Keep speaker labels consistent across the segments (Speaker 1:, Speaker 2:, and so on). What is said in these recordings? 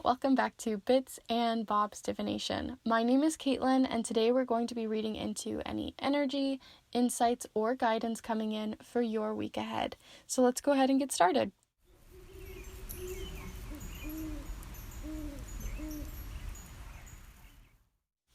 Speaker 1: welcome back to Bits and Bob's Divination. My name is Caitlin, and today we're going to be reading into any energy, insights, or guidance coming in for your week ahead. So let's go ahead and get started.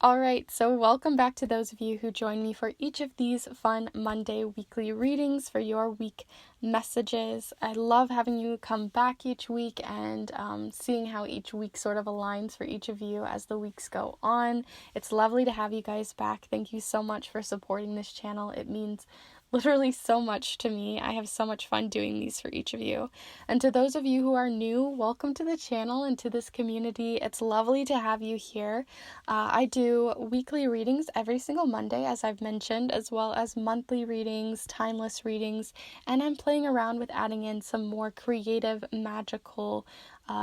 Speaker 1: Alright, so welcome back to those of you who join me for each of these fun Monday weekly readings for your week messages. I love having you come back each week and seeing how each week sort of aligns for each of you as the weeks go on. It's lovely to have you guys back. Thank you so much for supporting this channel. It means literally so much to me. I have so much fun doing these for each of you. And to those of you who are new, welcome to the channel and to this community. It's lovely to have you here. I do weekly readings every single Monday, as I've mentioned, as well as monthly readings, timeless readings, and I'm playing around with adding in some more creative, magical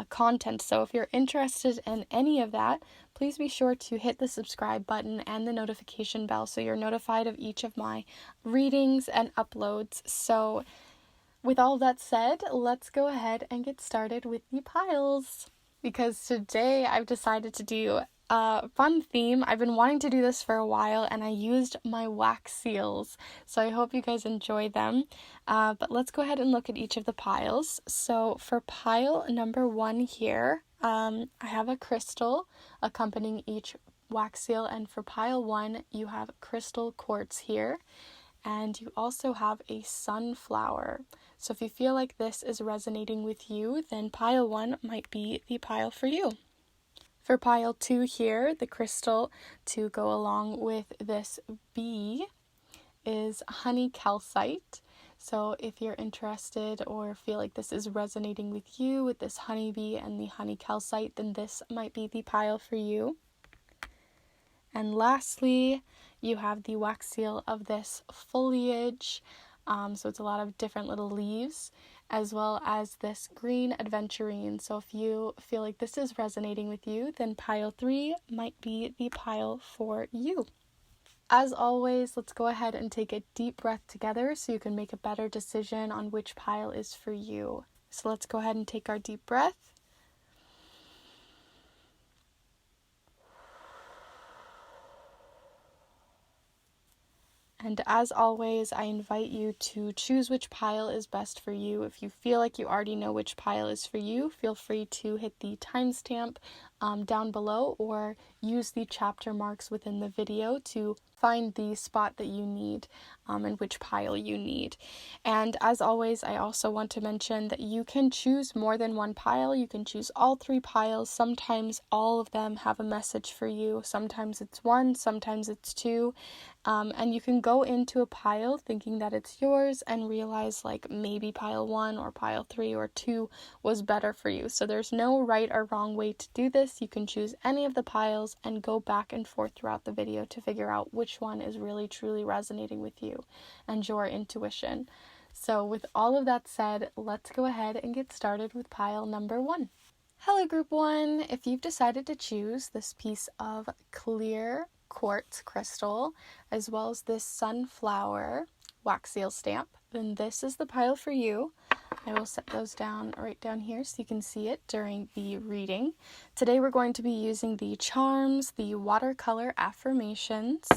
Speaker 1: content. So if you're interested in any of that, please be sure to hit the subscribe button and the notification bell so you're notified of each of my readings and uploads. So with all that said, let's go ahead and get started with the piles, because today I've decided to do a fun theme. I've been wanting to do this for a while, and I used my wax seals, so I hope you guys enjoy them. But let's go ahead and look at each of the piles. So for pile number 1 here, I have a crystal accompanying each wax seal, and for pile 1 you have crystal quartz here, and you also have a sunflower. So if you feel like this is resonating with you, then pile 1 might be the pile for you. For pile 2 here, the crystal to go along with this bee is honey calcite. So if you're interested or feel like this is resonating with you, with this honeybee and the honey calcite, then this might be the pile for you. And lastly, you have the wax seal of this foliage. So it's a lot of different little leaves, as well as this green Adventurine. So if you feel like this is resonating with you, then pile 3 might be the pile for you. As always, let's go ahead and take a deep breath together so you can make a better decision on which pile is for you. So let's go ahead and take our deep breath. And as always, I invite you to choose which pile is best for you. If you feel like you already know which pile is for you, feel free to hit the timestamp down below or use the chapter marks within the video to find the spot that you need and which pile you need. And as always, I also want to mention that you can choose more than one pile. You can choose all 3 piles. Sometimes all of them have a message for you. Sometimes it's 1, sometimes it's 2. And you can go into a pile thinking that it's yours and realize like maybe pile 1 or pile 3 or 2 was better for you. So there's no right or wrong way to do this. You can choose any of the piles and go back and forth throughout the video to figure out which one is really truly resonating with you and your intuition. So with all of that said, let's go ahead and get started with pile number 1. Hello group 1, if you've decided to choose this piece of clear quartz crystal as well as this sunflower wax seal stamp, then this is the pile for you. I will set those down right down here so you can see it during the reading. Today we're going to be using the charms, the watercolor affirmations,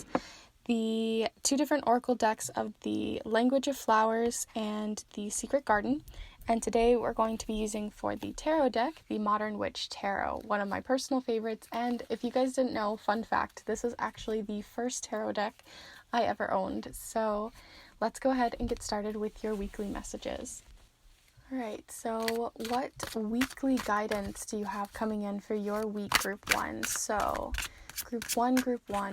Speaker 1: the 2 different oracle decks of the Language of Flowers and the Secret Garden. And today we're going to be using for the tarot deck, the Modern Witch Tarot, one of my personal favorites. And if you guys didn't know, fun fact, this is actually the first tarot deck I ever owned. So let's go ahead and get started with your weekly messages. Alright, so what weekly guidance do you have coming in for your week, group 1? So group 1,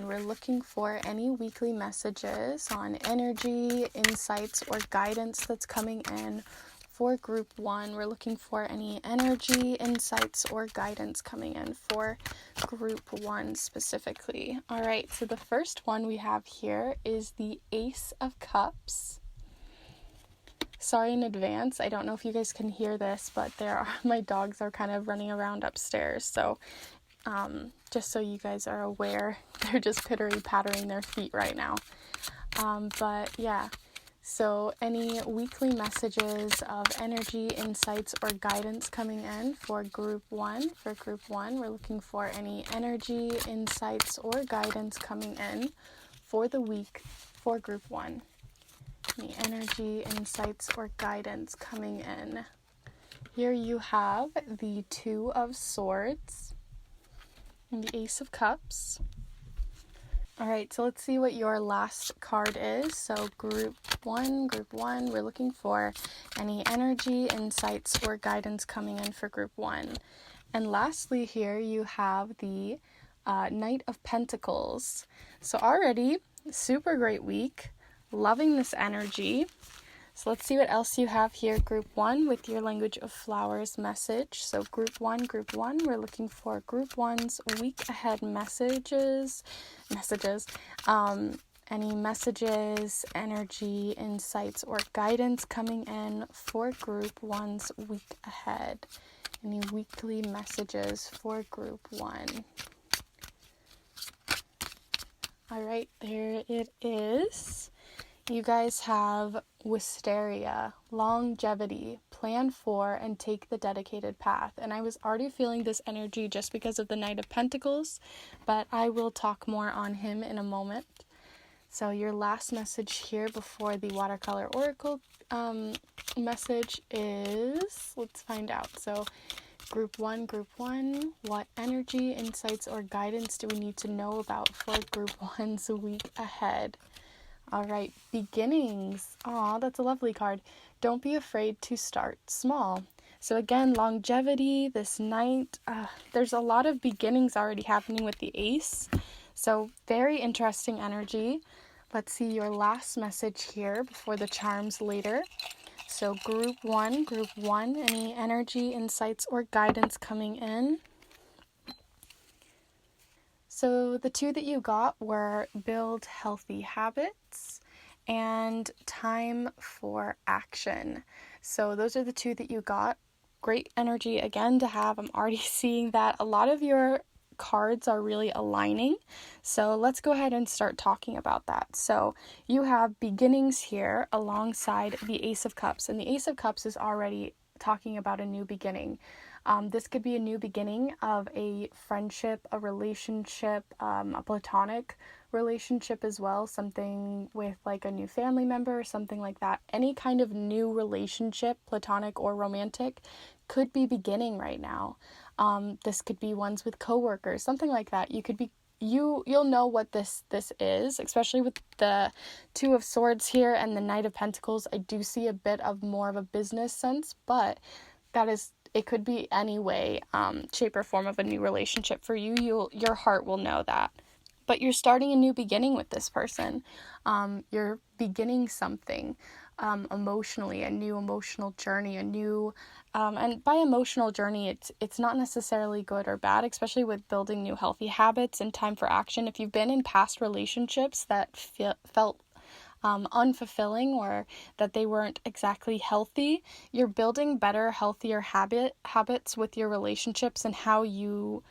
Speaker 1: we're looking for any weekly messages on energy, insights, or guidance that's coming in. For group 1, we're looking for any energy, insights, or guidance coming in for group 1 specifically. Alright, so the first one we have here is the Ace of Cups. Sorry in advance, I don't know if you guys can hear this, but my dogs are kind of running around upstairs, so just so you guys are aware, they're just pittering-pattering their feet right now. But yeah, So any weekly messages of energy, insights, or guidance coming in for group 1? For group 1, we're looking for any energy, insights, or guidance coming in for the week for group 1. Any energy, insights, or guidance coming in. Here you have the Two of Swords and the Ace of Cups. All right, so let's see what your last card is. So group one, we're looking for any energy, insights, or guidance coming in for group 1. And lastly here you have the Knight of Pentacles. So already, super great week. Loving this energy. So let's see what else you have here, group 1, with your Language of Flowers message. So group 1, we're looking for group 1's week ahead messages, any messages, energy, insights, or guidance coming in for group 1's week ahead. Any weekly messages for group 1. All right, there it is. You guys have wisteria, longevity, plan for, and take the dedicated path. And I was already feeling this energy just because of the Knight of Pentacles, but I will talk more on him in a moment. So your last message here before the watercolor oracle message is, let's find out. So group 1, what energy, insights, or guidance do we need to know about for group 1's week ahead? All right, beginnings. Aw, that's a lovely card. Don't be afraid to start small. So again, longevity, this knight, there's a lot of beginnings already happening with the ace. So very interesting energy. Let's see your last message here before the charms later. So group 1, any energy, insights, or guidance coming in? So the two that you got were build healthy habits and time for action. So those are the two that you got. Great energy again to have. I'm already seeing that a lot of your cards are really aligning. So let's go ahead and start talking about that. So you have beginnings here alongside the Ace of Cups, and the Ace of Cups is already talking about a new beginning. This could be a new beginning of a friendship, a relationship, a platonic relationship as well, something with like a new family member or something like that. Any kind of new relationship, platonic or romantic, could be beginning right now. This could be ones with coworkers, something like that. You'll know what this is, especially with the Two of Swords here and the Knight of Pentacles. I do see a bit of more of a business sense, but it could be any way, shape or form of a new relationship for you. Your heart will know that. But you're starting a new beginning with this person. You're beginning something emotionally, a new emotional journey, and by emotional journey, it's not necessarily good or bad, especially with building new healthy habits and time for action. If you've been in past relationships that felt unfulfilling or that they weren't exactly healthy, you're building better, healthier habits with your relationships and how you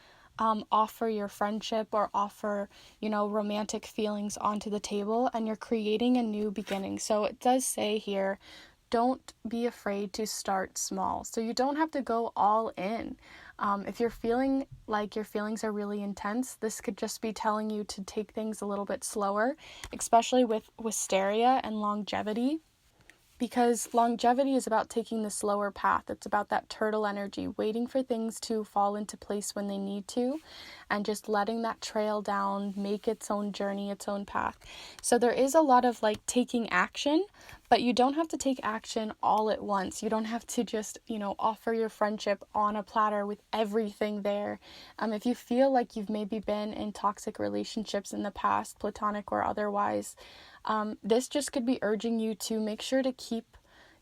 Speaker 1: offer your friendship or offer, romantic feelings onto the table, and you're creating a new beginning. So it does say here, don't be afraid to start small. So you don't have to go all in. If you're feeling like your feelings are really intense, this could just be telling you to take things a little bit slower, especially with wisteria and longevity. Because longevity is about taking the slower path. It's about that turtle energy, waiting for things to fall into place when they need to, and just letting that trail down, make its own journey, its own path. So there is a lot of taking action, but you don't have to take action all at once. You don't have to just, offer your friendship on a platter with everything there. If you feel like you've maybe been in toxic relationships in the past, platonic or otherwise, this just could be urging you to make sure to keep,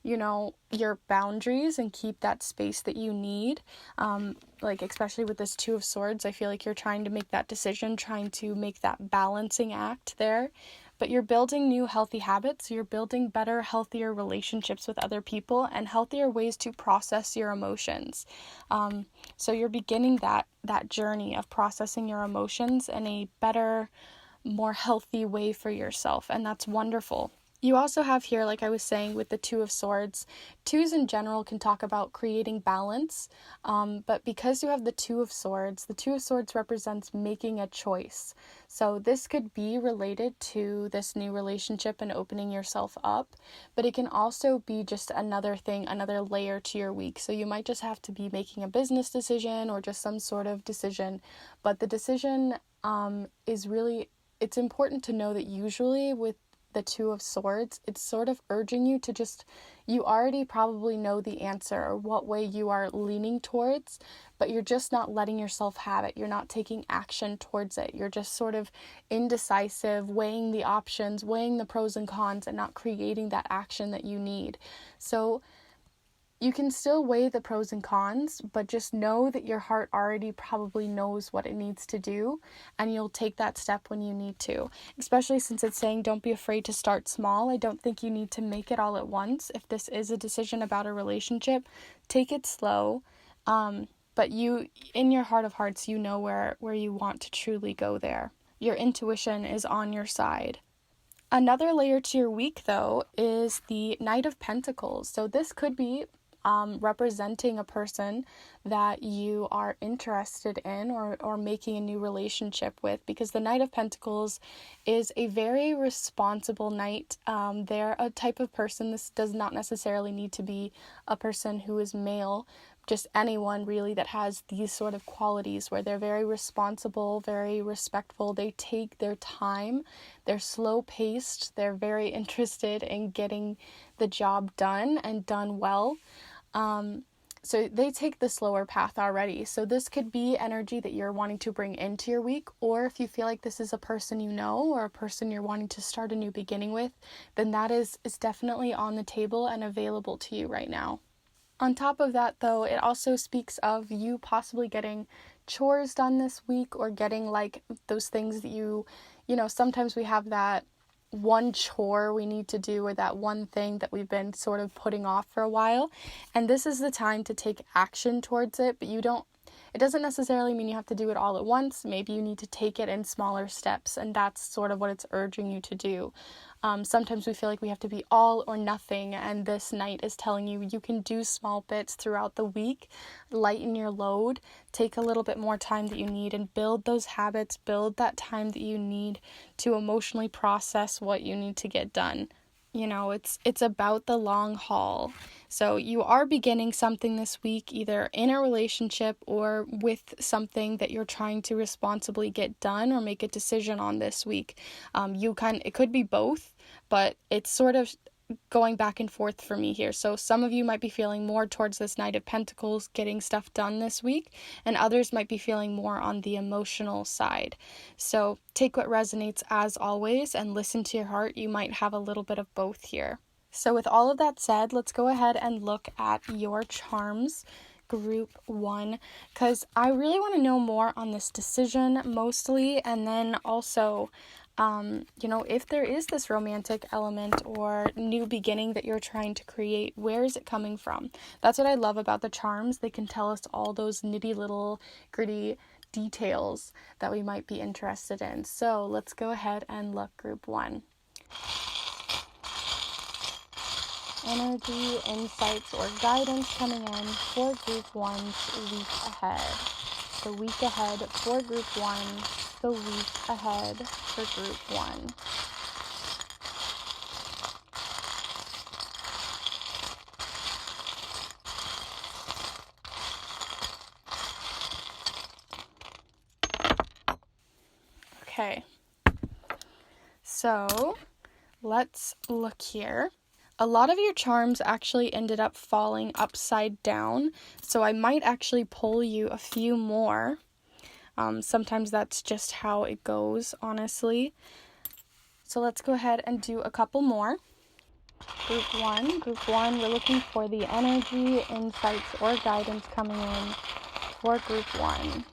Speaker 1: your boundaries and keep that space that you need. Especially with this Two of Swords, I feel like you're trying to make that decision, trying to make that balancing act there. But you're building new healthy habits. You're building better, healthier relationships with other people and healthier ways to process your emotions. So you're beginning that journey of processing your emotions in a better, more healthy way for yourself, and that's wonderful. You also have here, like I was saying, with the Two of Swords, twos in general can talk about creating balance, but because you have the Two of Swords represents making a choice. So this could be related to this new relationship and opening yourself up, but it can also be just another thing, another layer to your week. So you might just have to be making a business decision or just some sort of decision, but the decision is really, it's important to know that usually with the Two of Swords, it's sort of urging you to just, you already probably know the answer or what way you are leaning towards, but you're just not letting yourself have it. You're not taking action towards it. You're just sort of indecisive, weighing the options, weighing the pros and cons, and not creating that action that you need. So you can still weigh the pros and cons, but just know that your heart already probably knows what it needs to do, and you'll take that step when you need to. Especially since it's saying don't be afraid to start small. I don't think you need to make it all at once. If this is a decision about a relationship, take it slow. But you, in your heart of hearts, you know where you want to truly go there. Your intuition is on your side. Another layer to your week, though, is the Knight of Pentacles. So this could be representing a person that you are interested in or making a new relationship with, because the Knight of Pentacles is a very responsible knight. They're a type of person, this does not necessarily need to be a person who is male, just anyone really that has these sort of qualities where they're very responsible, very respectful, they take their time, they're slow paced, they're very interested in getting the job done and done well. So they take the slower path already. So this could be energy that you're wanting to bring into your week, or if you feel like this is a person you know or a person you're wanting to start a new beginning with, then that is definitely on the table and available to you right now. On top of that, though, it also speaks of you possibly getting chores done this week, or getting like those things that you know, sometimes we have that one chore we need to do, or that one thing that we've been sort of putting off for a while, and this is the time to take action towards it. But it doesn't necessarily mean you have to do it all at once. Maybe you need to take it in smaller steps, and that's sort of what it's urging you to do. Sometimes we feel like we have to be all or nothing, and this night is telling you you can do small bits throughout the week, lighten your load, take a little bit more time that you need, and build those habits, build that time that you need to emotionally process what you need to get done. You know, it's about the long haul. So you are beginning something this week, either in a relationship or with something that you're trying to responsibly get done or make a decision on this week. It could be both, but it's sort of going back and forth for me here. So some of you might be feeling more towards this Knight of Pentacles, getting stuff done this week, and others might be feeling more on the emotional side. So take what resonates as always and listen to your heart. You might have a little bit of both here. So with all of that said, let's go ahead and look at your charms, group 1, because I really want to know more on this decision mostly, and then also if there is this romantic element or new beginning that you're trying to create, where is it coming from? That's what I love about the charms. They can tell us all those nitty little gritty details that we might be interested in. So let's go ahead and look group 1. Energy, insights, or guidance coming in for group 1's week ahead. The week ahead for group 1. The week ahead for group 1. Okay, so let's look here. A lot of your charms actually ended up falling upside down, so I might actually pull you a few more. Sometimes that's just how it goes, honestly. So let's go ahead and do a couple more. Group 1, we're looking for the energy, insights, or guidance coming in for group 1.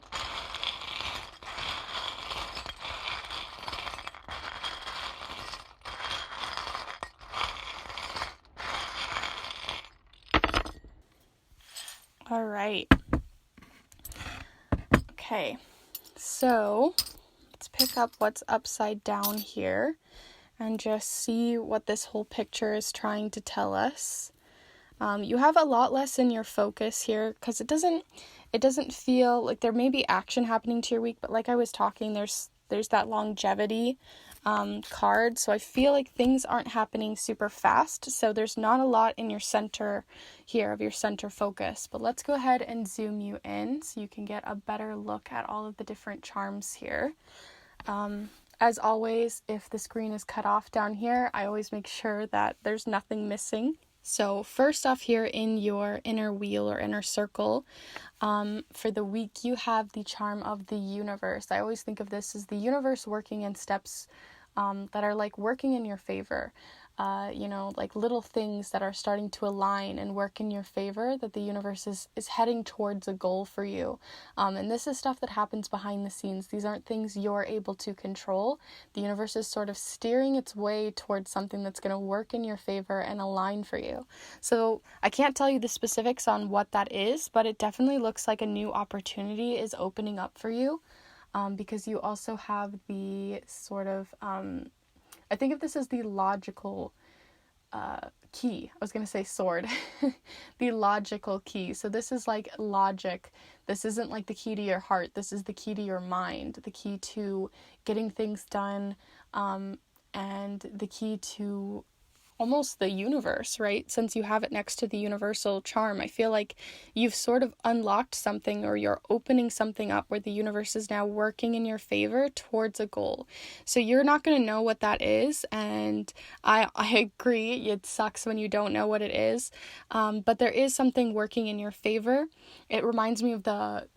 Speaker 1: All right. Okay, so let's pick up what's upside down here. and just see what this whole picture is trying to tell us. You have a lot less in your focus here because it doesn't feel like there may be action happening to your week, but like I was talking, there's that longevity card, so I feel like things aren't happening super fast, so there's not a lot in your center here of your center focus. But let's go ahead and zoom you in so you can get a better look at all of the different charms here. As always, if the screen is cut off down here, I always make sure that there's nothing missing. So first off here in your inner wheel or inner circle, for the week you have the charm of the universe. I always think of this as the universe working in steps that are like working in your favor. Like little things that are starting to align and work in your favor, that the universe is heading towards a goal for you. And this is stuff that happens behind the scenes. These aren't things you're able to control. The universe is sort of steering its way towards something that's going to work in your favor and align for you. So I can't tell you the specifics on what that is, but it definitely looks like a new opportunity is opening up for you, because you also have the sort of I think of this as the logical key. I was going to say sword. The logical key. So this is like logic. This isn't like the key to your heart. This is the key to your mind, the key to getting things done, and the key to almost the universe, right? Since you have it next to the universal charm, I feel like you've sort of unlocked something, or you're opening something up where the universe is now working in your favor towards a goal. So you're not going to know what that is, and I agree, it sucks when you don't know what it is, but there is something working in your favor. It reminds me of the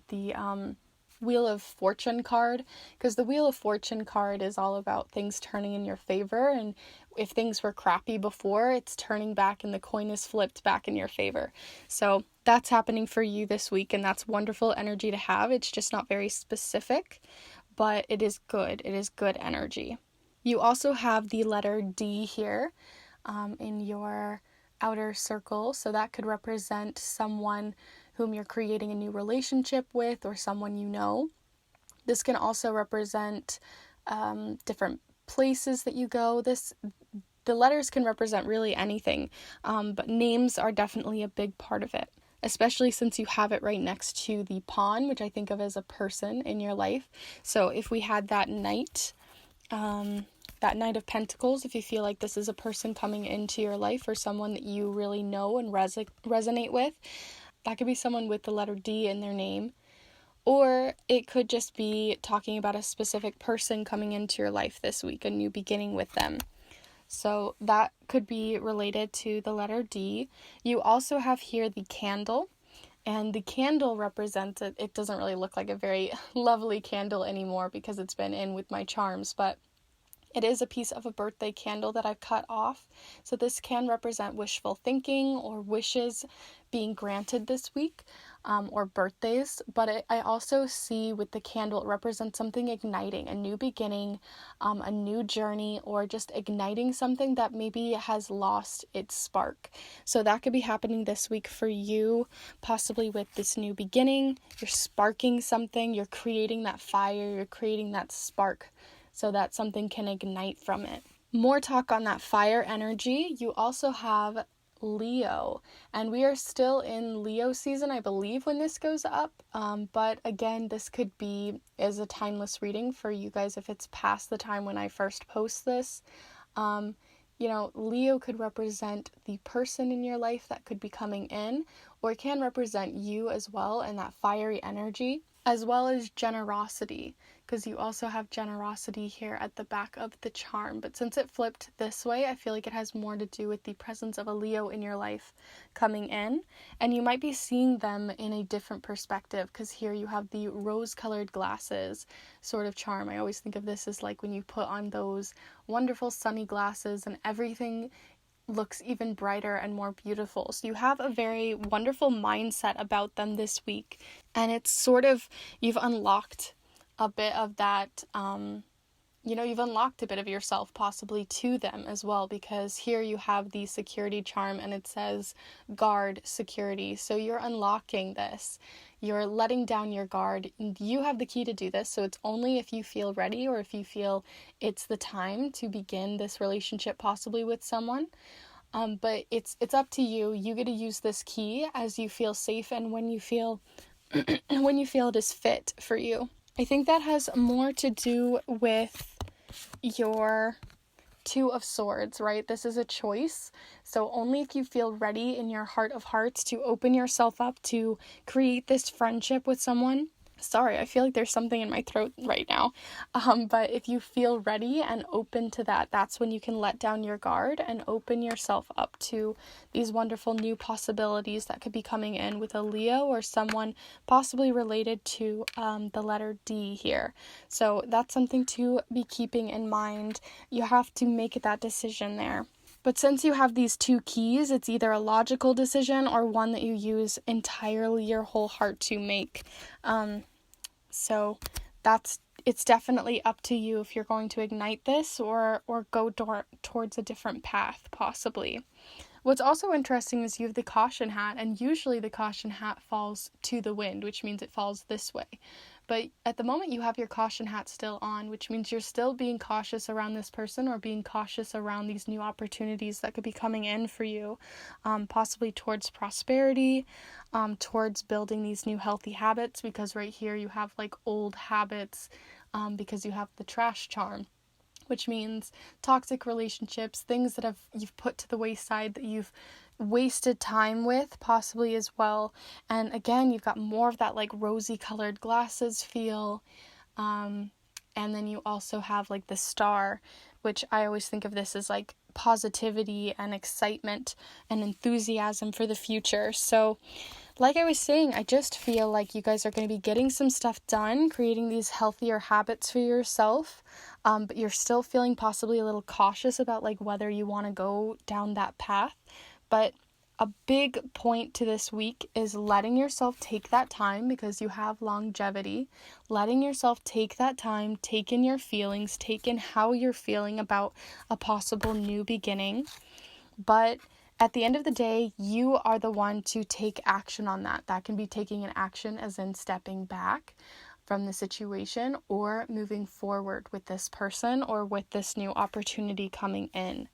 Speaker 1: Wheel of Fortune card, because the Wheel of Fortune card is all about things turning in your favor, and if things were crappy before, it's turning back and the coin is flipped back in your favor. So that's happening for you this week, and that's wonderful energy to have. It's just not very specific, but it is good. It is good energy. You also have the letter D here in your outer circle, so that could represent someone whom you're creating a new relationship with, or someone you know. This can also represent different places that you go. The letters can represent really anything, but names are definitely a big part of it, especially since you have it right next to the pawn, which I think of as a person in your life. So if we had that Knight of Pentacles, if you feel like this is a person coming into your life or someone that you really know and resonate with, that could be someone with the letter D in their name. Or it could just be talking about a specific person coming into your life this week, a new beginning with them. So that could be related to the letter D. You also have here the candle, and the candle represents it doesn't really look like a very lovely candle anymore because it's been in with my charms, but it is a piece of a birthday candle that I've cut off. So this can represent wishful thinking or wishes being granted this week, or birthdays. But I also see with the candle, it represents something igniting, a new beginning, a new journey, or just igniting something that maybe has lost its spark. So that could be happening this week for you, possibly with this new beginning. You're sparking something, you're creating that fire, you're creating that spark, so that something can ignite from it. More talk on that fire energy. You also have Leo, and we are still in Leo season, I believe, when this goes up. But again, this could be as a timeless reading for you guys if it's past the time when I first post this. Leo could represent the person in your life that could be coming in, or it can represent you as well, and that fiery energy, as well as generosity, because you also have generosity here at the back of the charm. But since it flipped this way, I feel like it has more to do with the presence of a Leo in your life coming in, and you might be seeing them in a different perspective, because here you have the rose-colored glasses sort of charm. I always think of this as like when you put on those wonderful sunny glasses and everything looks even brighter and more beautiful. So you have a very wonderful mindset about them this week, and it's sort of, you've unlocked a bit of that you've unlocked a bit of yourself possibly to them as well, because here you have the security charm and it says guard security. So you're unlocking this. You're letting down your guard. You have the key to do this. So it's only if you feel ready or if you feel it's the time to begin this relationship possibly with someone. But it's up to you. You get to use this key as you feel safe and when you feel it is fit for you. I think that has more to do with your Two of Swords, right? This is a choice. So only if you feel ready in your heart of hearts to open yourself up to create this friendship with someone. Sorry, I feel like there's something in my throat right now. But if you feel ready and open to that, that's when you can let down your guard and open yourself up to these wonderful new possibilities that could be coming in with a Leo or someone possibly related to the letter D here. So that's something to be keeping in mind. You have to make that decision there. But since you have these two keys, it's either a logical decision or one that you use entirely your whole heart to make. So it's definitely up to you if you're going to ignite this or go towards a different path, possibly. What's also interesting is you have the caution hat, and usually the caution hat falls to the wind, which means it falls this way. But at the moment you have your caution hat still on, which means you're still being cautious around this person or being cautious around these new opportunities that could be coming in for you, possibly towards prosperity, towards building these new healthy habits, because right here you have like old habits, because you have the trash charm, which means toxic relationships, things that you've put to the wayside that you've wasted time with possibly as well. And again, you've got more of that like rosy colored glasses feel. And then you also have like the star, which I always think of this as like positivity and excitement and enthusiasm for the future. So like I was saying, I just feel like you guys are going to be getting some stuff done, creating these healthier habits for yourself, but you're still feeling possibly a little cautious about like whether you want to go down that path. But a big point to this week is letting yourself take that time, because you have longevity, letting yourself take that time, take in your feelings, take in how you're feeling about a possible new beginning. But at the end of the day, you are the one to take action on that. That can be taking an action as in stepping back from the situation or moving forward with this person or with this new opportunity coming in.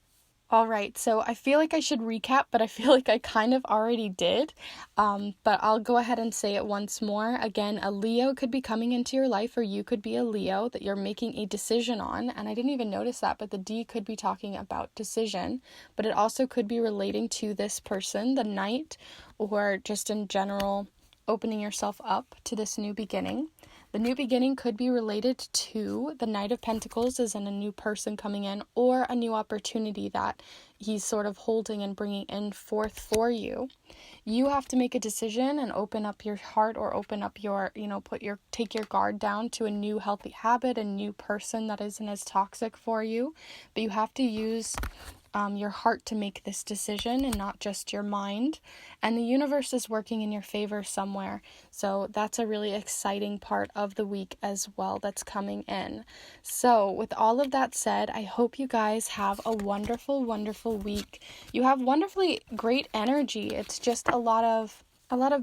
Speaker 1: All right, so I feel like I should recap, but I feel like I kind of already did. But I'll go ahead and say it once more. Again, a Leo could be coming into your life, or you could be a Leo that you're making a decision on. And I didn't even notice that, but the D could be talking about decision. But it also could be relating to this person, the Knight, or just in general, opening yourself up to this new beginning. The new beginning could be related to the Knight of Pentacles, as in a new person coming in, or a new opportunity that he's sort of holding and bringing in forth for you. You have to make a decision and open up your heart, or open up your, take your guard down to a new healthy habit, a new person that isn't as toxic for you. But you have to use your heart to make this decision and not just your mind. And the universe is working in your favor somewhere. So that's a really exciting part of the week as well that's coming in. So with all of that said, I hope you guys have a wonderful, wonderful week. You have wonderfully great energy. It's just a lot of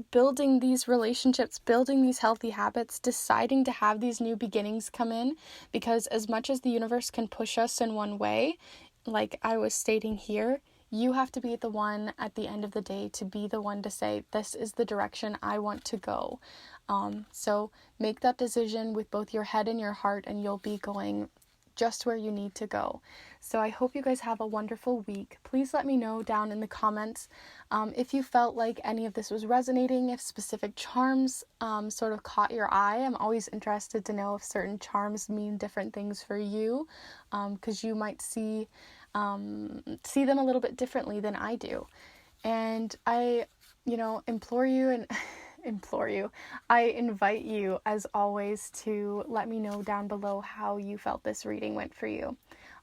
Speaker 1: building these relationships, building these healthy habits, deciding to have these new beginnings come in, because as much as the universe can push us in one way, like I was stating here, you have to be the one at the end of the day to be the one to say, this is the direction I want to go. So make that decision with both your head and your heart, and you'll be going just where you need to go. So I hope you guys have a wonderful week. Please let me know down in the comments if you felt like any of this was resonating, if specific charms sort of caught your eye. I'm always interested to know if certain charms mean different things for you, because you might see them a little bit differently than I do. And I, implore you and I invite you, as always, to let me know down below how you felt this reading went for you.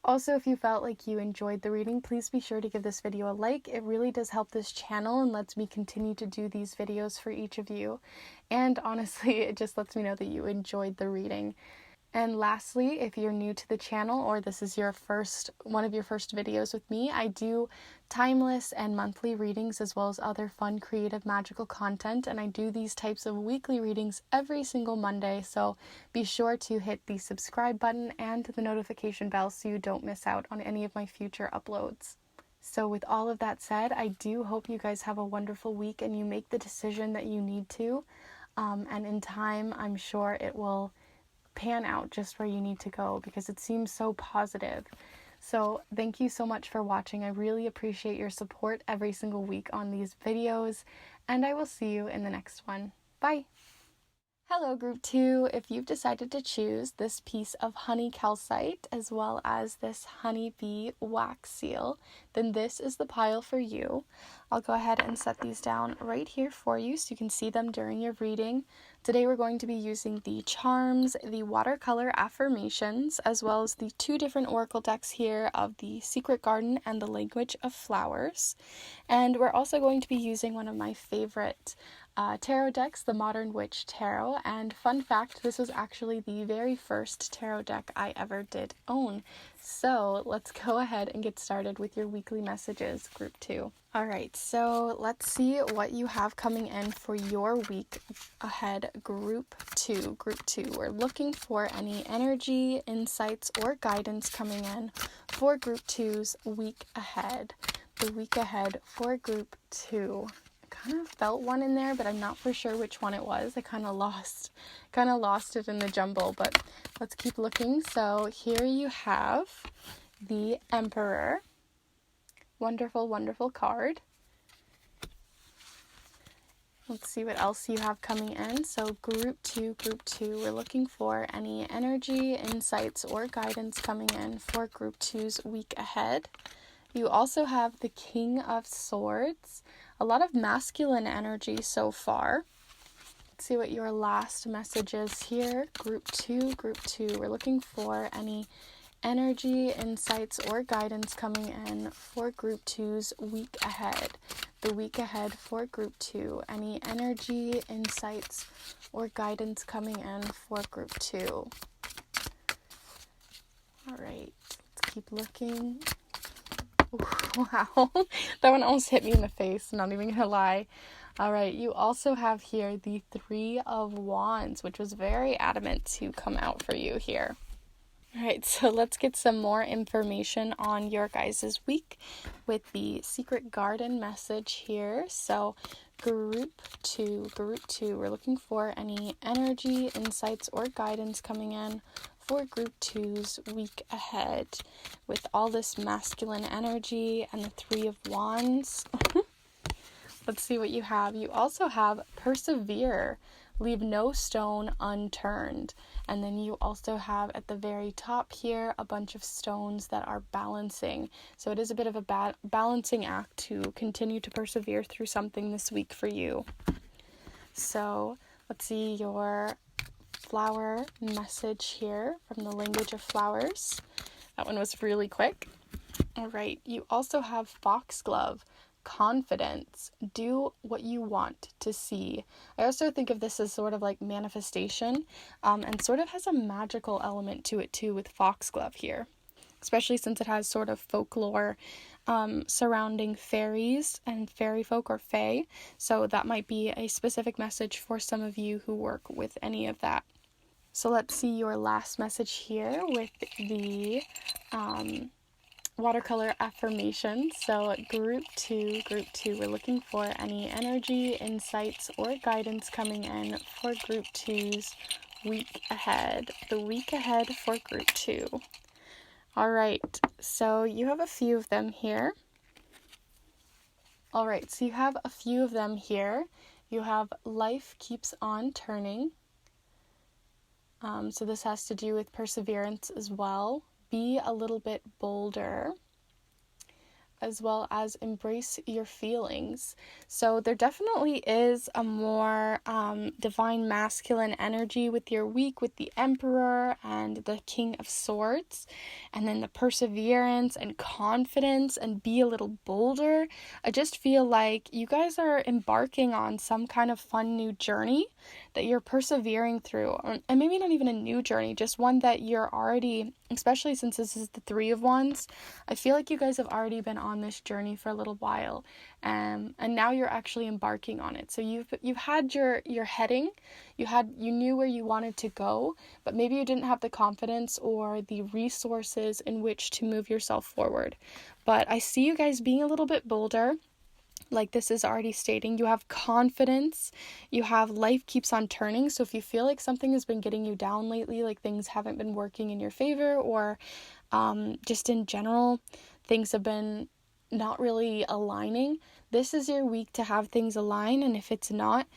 Speaker 1: Also, if you felt like you enjoyed the reading, please be sure to give this video a like. It really does help this channel and lets me continue to do these videos for each of you. And honestly, it just lets me know that you enjoyed the reading. And lastly, if you're new to the channel or this is one of your first videos with me, I do timeless and monthly readings as well as other fun, creative, magical content. And I do these types of weekly readings every single Monday. So be sure to hit the subscribe button and the notification bell so you don't miss out on any of my future uploads. So with all of that said, I do hope you guys have a wonderful week and you make the decision that you need to. And in time, I'm sure it will pan out just where you need to go because it seems so positive. So thank you so much for watching. I really appreciate your support every single week on these videos, and I will see you in the next one. Bye! Hello Group 2, if you've decided to choose this piece of honey calcite as well as this honeybee wax seal, then this is the pile for you. I'll go ahead and set these down right here for you so you can see them during your reading. Today we're going to be using the charms, the watercolor affirmations, as well as the 2 different oracle decks here of the Secret Garden and the Language of Flowers. And we're also going to be using one of my favorite tarot decks, the Modern Witch Tarot. And fun fact, this was actually the very first tarot deck I ever did own. So let's go ahead and get started with your weekly messages, Group 2. Alright, so let's see what you have coming in for your week ahead, Group 2. Group 2, we're looking for any energy, insights, or guidance coming in for Group 2's week ahead. The week ahead for Group 2. Kind of felt one in there, but I'm not for sure which one it was. I kind of lost it in the jumble, but let's keep looking. So here you have the Emperor. Wonderful, wonderful card. Let's see what else you have coming in. So Group 2, we're looking for any energy, insights, or guidance coming in for Group 2's week ahead. You also have the King of Swords. A lot of masculine energy so far. Let's see what your last message is here. Group 2, we're looking for any energy, insights, or guidance coming in for Group 2's week ahead. The week ahead for Group 2. Any energy, insights, or guidance coming in for Group 2. Alright, let's keep looking. Wow, that one almost hit me in the face, not even gonna lie. Alright, you also have here the 3 of Wands, which was very adamant to come out for you here. Alright, so let's get some more information on your guys' week with the Secret Garden message here. So Group 2, we're looking for any energy, insights, or guidance coming in for Group 2's week ahead with all this masculine energy and the 3 of Wands. Let's see what you have. You also have Persevere, leave no stone unturned. And then you also have at the very top here a bunch of stones that are balancing. So it is a bit of a balancing act to continue to persevere through something this week for you. So let's see your flower message here from the Language of Flowers. That one was really quick. All right, you also have Foxglove, confidence, do what you want to see. I also think of this as sort of like manifestation, and sort of has a magical element to it too with Foxglove here, especially since it has sort of folklore surrounding fairies and fairy folk or fae. So that might be a specific message for some of you who work with any of that. So let's see your last message here with the watercolor affirmations. So Group 2, we're looking for any energy, insights, or guidance coming in for Group 2's week ahead. The week ahead for Group 2. All right, so you have a few of them here. All right, so you have a few of them here. You have Life Keeps on Turning. So this has to do with perseverance as well. Be a little bit bolder, as well as embrace your feelings. So there definitely is a more divine masculine energy with your week with the Emperor and the King of Swords, and then the perseverance and confidence and be a little bolder. I just feel like you guys are embarking on some kind of fun new journey that you're persevering through, and maybe not even a new journey, just one that you're already, especially since this is the Three of Wands, I feel like you guys have already been on this journey for a little while, and now you're actually embarking on it. So you've had your heading, you knew where you wanted to go, but maybe you didn't have the confidence or the resources in which to move yourself forward. But I see you guys being a little bit bolder. Like this is already stating, you have confidence, you have life keeps on turning. So if you feel like something has been getting you down lately, like things haven't been working in your favor, or just in general, things have been not really aligning, this is your week to have things align. And if it's not,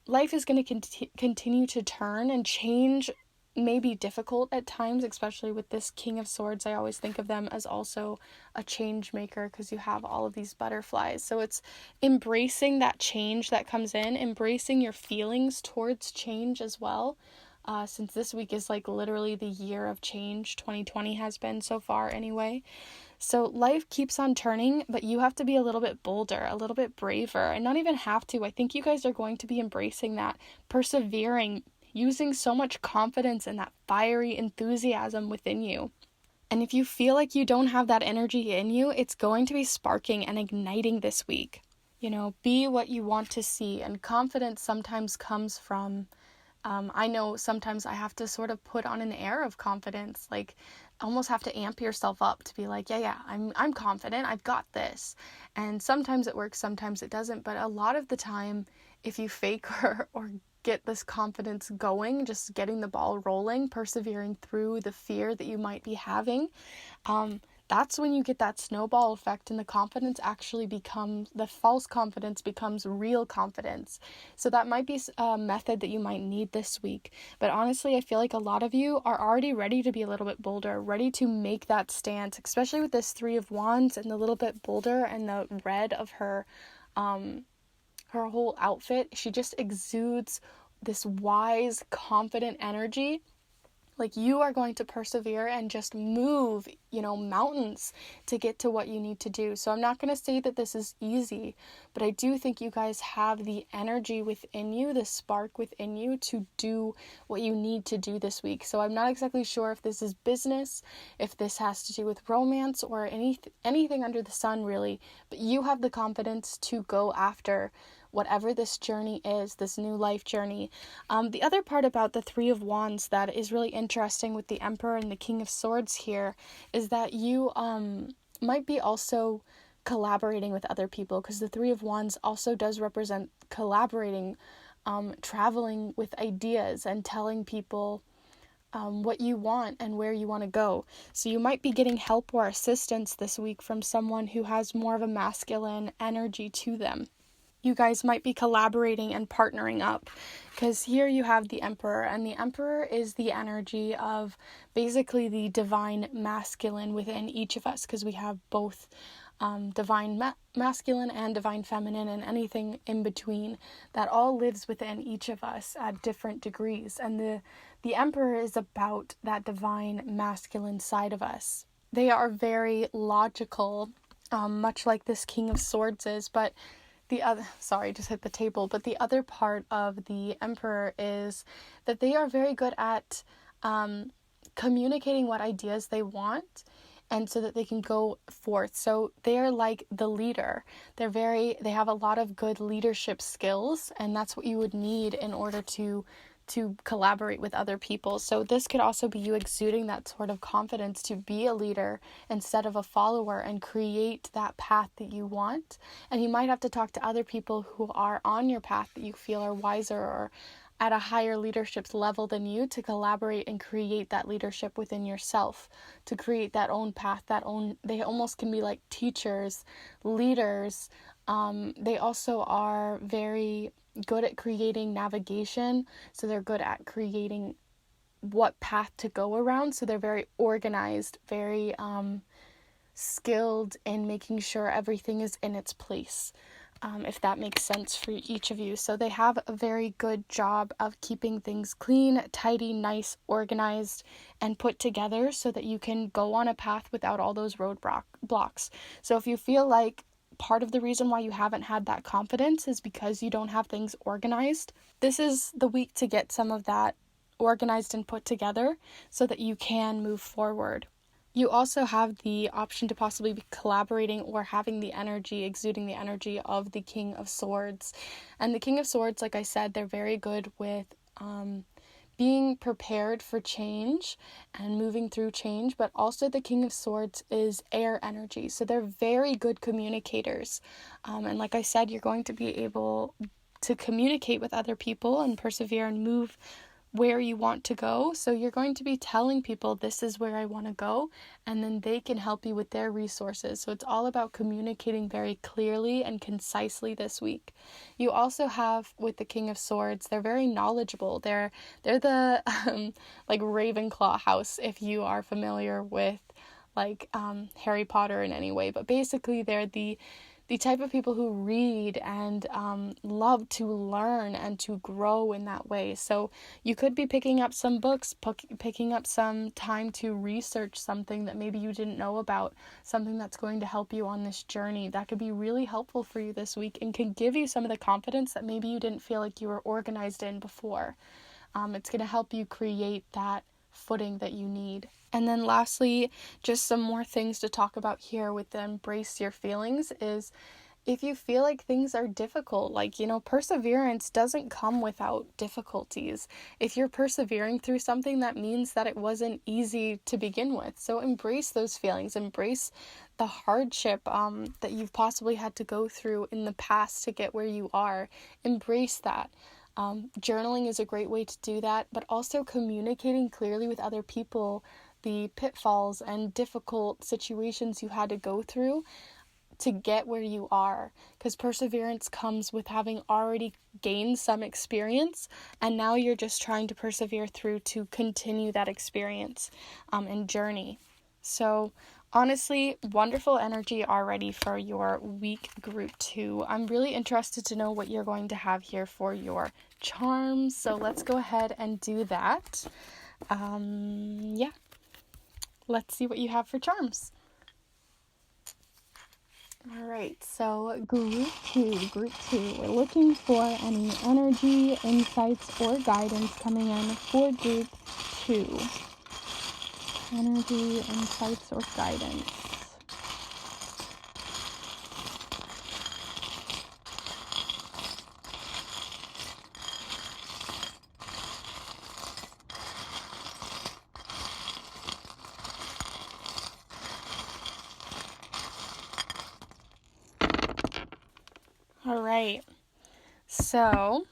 Speaker 1: life is going to continue to turn, and change may be difficult at times, especially with this King of Swords. I always think of them as also a change maker because you have all of these butterflies. So it's embracing that change that comes in, embracing your feelings towards change as well. Since this week is like literally the year of change, 2020 has been so far anyway. So life keeps on turning, but you have to be a little bit bolder, a little bit braver, and not even have to. I think you guys are going to be embracing that, persevering, using so much confidence and that fiery enthusiasm within you. And if you feel like you don't have that energy in you, it's going to be sparking and igniting this week. Be what you want to see. And confidence sometimes comes from, I know sometimes I have to sort of put on an air of confidence, like almost have to amp yourself up to be like, yeah, I'm confident, I've got this. And sometimes it works, sometimes it doesn't. But a lot of the time, if you fake or get this confidence going, just getting the ball rolling, persevering through the fear that you might be having, that's when you get that snowball effect, and the false confidence becomes real confidence. So that might be a method that you might need this week. But honestly, I feel like a lot of you are already ready to be a little bit bolder, ready to make that stance, especially with this Three of Wands and the little bit bolder and the red of her whole outfit. She just exudes this wise, confident energy. Like you are going to persevere and just move, mountains to get to what you need to do. So I'm not going to say that this is easy, but I do think you guys have the energy within you, the spark within you to do what you need to do this week. So I'm not exactly sure if this is business, if this has to do with romance or anything under the sun really, but you have the confidence to go after whatever this journey is, this new life journey. The other part about the Three of Wands that is really interesting with the Emperor and the King of Swords here is that you might be also collaborating with other people, because the Three of Wands also does represent collaborating, traveling with ideas and telling people what you want and where you want to go. So you might be getting help or assistance this week from someone who has more of a masculine energy to them. You guys might be collaborating and partnering up, because here you have the Emperor, and the Emperor is the energy of basically the divine masculine within each of us, because we have both divine masculine and divine feminine and anything in between that all lives within each of us at different degrees. And the Emperor is about that divine masculine side of us. They are very logical, much like this King of Swords is, but the other part of the Emperor is that they are very good at communicating what ideas they want, and so that they can go forth. So they're like the leader. They have a lot of good leadership skills, and that's what you would need in order to collaborate with other people. So this could also be you exuding that sort of confidence to be a leader instead of a follower and create that path that you want. And you might have to talk to other people who are on your path that you feel are wiser or at a higher leadership level than you, to collaborate and create that leadership within yourself, to create that own path, they almost can be like teachers, leaders. They also are very good at creating navigation, so they're good at creating what path to go around. So they're very organized, very skilled in making sure everything is in its place, if that makes sense for each of you. So they have a very good job of keeping things clean, tidy, nice, organized, and put together so that you can go on a path without all those roadblocks. So if you feel like part of the reason why you haven't had that confidence is because you don't have things organized. This is the week to get some of that organized and put together so that you can move forward. You also have the option to possibly be collaborating or having the energy, exuding the energy of the King of Swords. And the King of Swords, like I said, they're very good with being prepared for change and moving through change, but also the King of Swords is air energy. So they're very good communicators. And like I said, you're going to be able to communicate with other people and persevere and move where you want to go. So you're going to be telling people, this is where I want to go, and then they can help you with their resources. So it's all about communicating very clearly and concisely this week. You also have, with the King of Swords, they're very knowledgeable. They're the like Ravenclaw house, if you are familiar with like Harry Potter in any way. But basically they're the type of people who read and love to learn and to grow in that way. So you could be picking up some books, picking up some time to research something that maybe you didn't know about, something that's going to help you on this journey. That could be really helpful for you this week and can give you some of the confidence that maybe you didn't feel like you were organized in before. It's going to help you create that footing that you need. And then lastly, just some more things to talk about here with the embrace your feelings is if you feel like things are difficult, like, perseverance doesn't come without difficulties. If you're persevering through something, that means that it wasn't easy to begin with. So embrace those feelings, embrace the hardship that you've possibly had to go through in the past to get where you are. Embrace that. Journaling is a great way to do that, but also communicating clearly with other people the pitfalls and difficult situations you had to go through to get where you are, because perseverance comes with having already gained some experience, and now you're just trying to persevere through to continue that experience and journey. So honestly, wonderful energy already for your week group 2. I'm really interested to know what you're going to have here for your charms. So let's go ahead and do that. Let's see what you have for charms. All right, so group 2, we're looking for any energy, insights, or guidance coming in for group 2. Energy, insights, or guidance. All right, so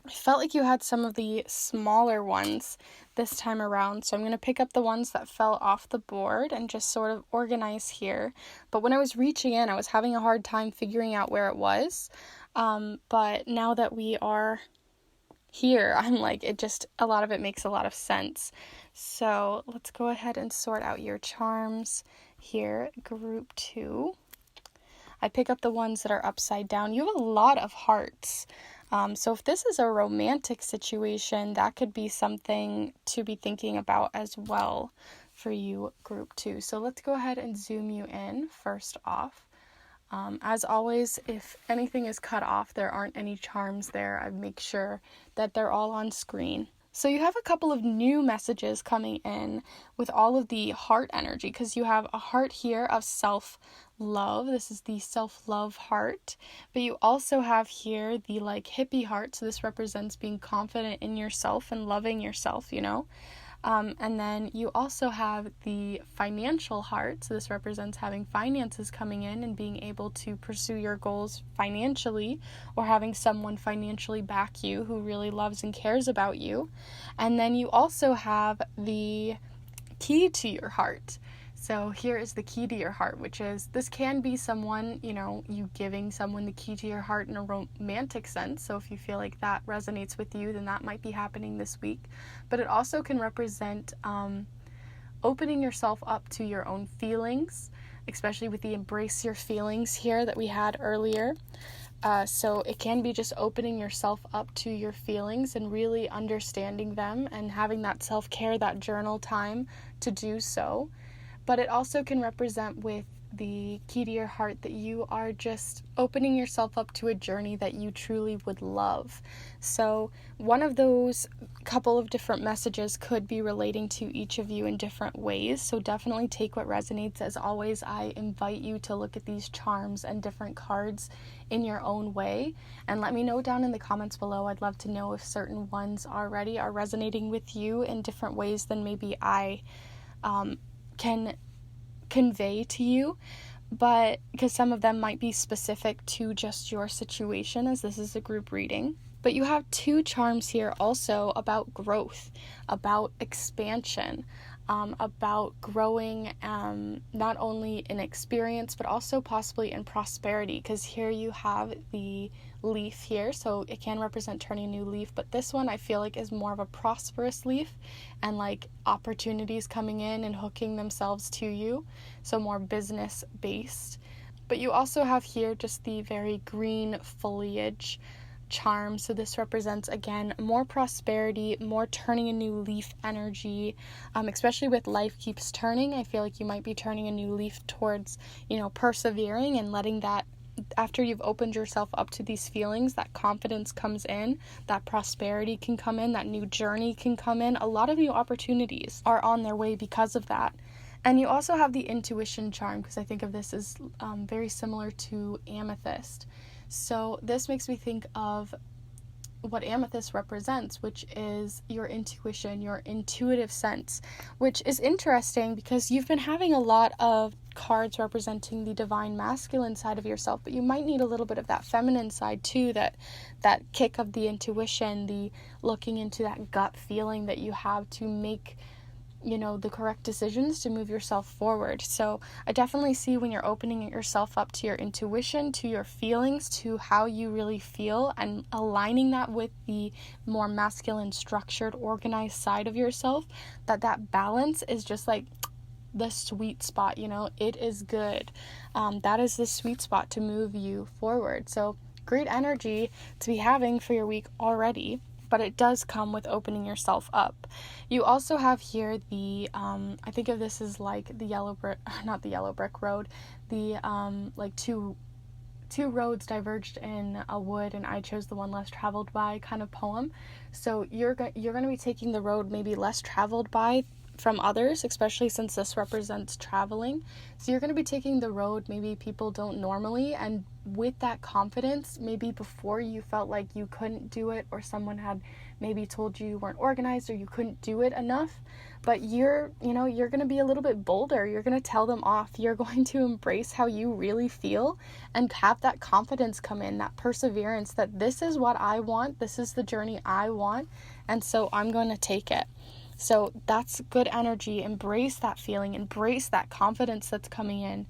Speaker 1: I felt like you had some of the smaller ones this time around, so I'm going to pick up the ones that fell off the board and just sort of organize here. But when I was reaching in, I was having a hard time figuring out where it was, but now that we are here, I'm like, a lot of it makes a lot of sense. So let's go ahead and sort out your charms here, group 2. I pick up the ones that are upside down. You have a lot of hearts. So if this is a romantic situation, that could be something to be thinking about as well for you, group 2. So let's go ahead and zoom you in first off. As always, if anything is cut off, there aren't any charms there, I make sure that they're all on screen. So you have a couple of new messages coming in with all of the heart energy, because you have a heart here of self-love. This is the self-love heart. But you also have here the like hippie heart. So this represents being confident in yourself and loving yourself, And then you also have the financial heart. So this represents having finances coming in and being able to pursue your goals financially, or having someone financially back you who really loves and cares about you. And then you also have the key to your heart. So here is the key to your heart, which is, this can be someone, you giving someone the key to your heart in a romantic sense. So if you feel like that resonates with you, then that might be happening this week. But it also can represent opening yourself up to your own feelings, especially with the embrace your feelings here that we had earlier. So it can be just opening yourself up to your feelings and really understanding them and having that self-care, that journal time to do so. But it also can represent with the key to your heart that you are just opening yourself up to a journey that you truly would love. So one of those couple of different messages could be relating to each of you in different ways. So definitely take what resonates. As always, I invite you to look at these charms and different cards in your own way, and let me know down in the comments below. I'd love to know if certain ones already are resonating with you in different ways than maybe I can convey to you, but because some of them might be specific to just your situation, as this is a group reading. But you have 2 charms here also about growth, about expansion, about growing not only in experience but also possibly in prosperity, because here you have the leaf here, so it can represent turning a new leaf, but this one I feel like is more of a prosperous leaf and like opportunities coming in and hooking themselves to you, so more business based. But you also have here just the very green foliage charm, so this represents again more prosperity, more turning a new leaf energy, especially with life keeps turning. I feel like you might be turning a new leaf towards, persevering and letting that, after you've opened yourself up to these feelings, that confidence comes in, that prosperity can come in, that new journey can come in. A lot of new opportunities are on their way because of that. And you also have the intuition charm, because I think of this as very similar to amethyst. So this makes me think of what amethyst represents, which is your intuition, your intuitive sense, which is interesting because you've been having a lot of cards representing the divine masculine side of yourself, but you might need a little bit of that feminine side too, that kick of the intuition, the looking into that gut feeling that you have to make the correct decisions to move yourself forward. So I definitely see when you're opening yourself up to your intuition, to your feelings, to how you really feel, and aligning that with the more masculine, structured, organized side of yourself, that balance is just like the sweet spot, it is good. That is the sweet spot to move you forward. So great energy to be having for your week already. But it does come with opening yourself up. You also have here the, I think of this as like the not the yellow brick road, the like two roads diverged in a wood and I chose the one less traveled by kind of poem. So you're going to be taking the road maybe less traveled by from others, especially since this represents traveling. So you're going to be taking the road maybe people don't normally, and with that confidence, maybe before you felt like you couldn't do it, or someone had maybe told you weren't organized or you couldn't do it enough, but you're going to be a little bit bolder. You're going to tell them off. You're going to embrace how you really feel and have that confidence come in, that perseverance, that this is what I want, this is the journey I want, and so I'm going to take it. So that's good energy. Embrace that feeling, embrace that confidence that's coming in,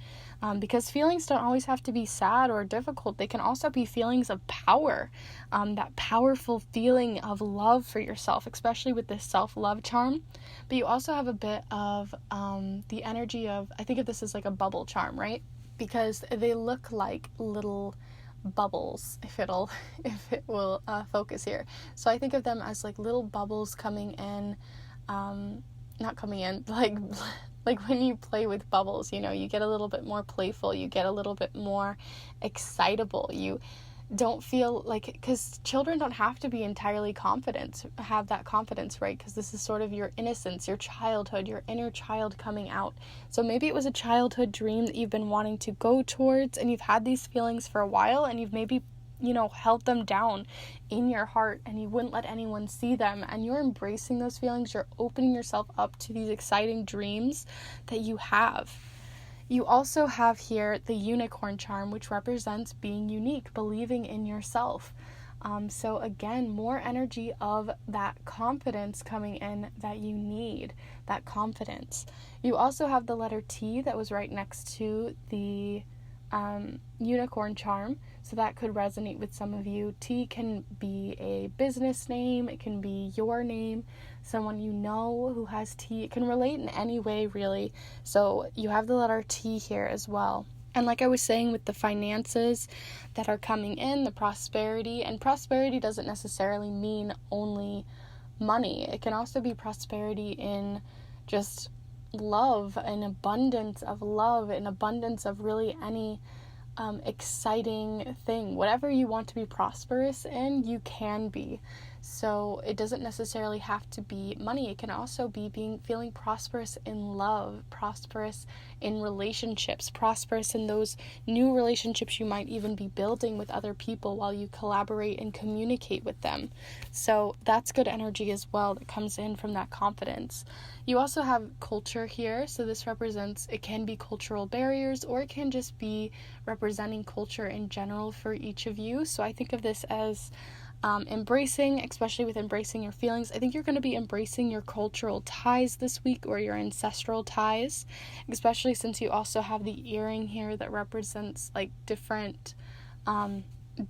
Speaker 1: because feelings don't always have to be sad or difficult. They can also be feelings of power, that powerful feeling of love for yourself, especially with this self-love charm. But you also have a bit of the energy of, I think of this as like a bubble charm, right? Because they look like little bubbles, if it will focus here. So I think of them as like little bubbles coming in, not coming in, like when you play with bubbles, you get a little bit more playful, you get a little bit more excitable, you don't feel like, because children don't have to be entirely have that confidence, right? Because this is sort of your innocence, your childhood, your inner child coming out. So maybe it was a childhood dream that you've been wanting to go towards, and you've had these feelings for a while, and you've maybe held them down in your heart and you wouldn't let anyone see them, and you're embracing those feelings. You're opening yourself up to these exciting dreams that you have. You also have here the unicorn charm, which represents being unique, believing in yourself. So again, more energy of that confidence coming in that you need, that confidence. You also have the letter T that was right next to the unicorn charm, so that could resonate with some of you. T can be a business name, it can be your name, someone who has T. It can relate in any way, really. So you have the letter T here as well. And like I was saying with the finances that are coming in, the prosperity, and prosperity doesn't necessarily mean only money. It can also be prosperity in just love, an abundance of love, an abundance of really any exciting thing. Whatever you want to be prosperous in, you can be. So it doesn't necessarily have to be money. It can also be feeling prosperous in love, prosperous in relationships, prosperous in those new relationships you might even be building with other people while you collaborate and communicate with them. So that's good energy as well that comes in from that confidence. You also have culture here, so this represents, it can be cultural barriers, or it can just be representing culture in general for each of you. So I think of this as embracing, especially with embracing your feelings. I think you're going to be embracing your cultural ties this week, or your ancestral ties, especially since you also have the earring here that represents like different,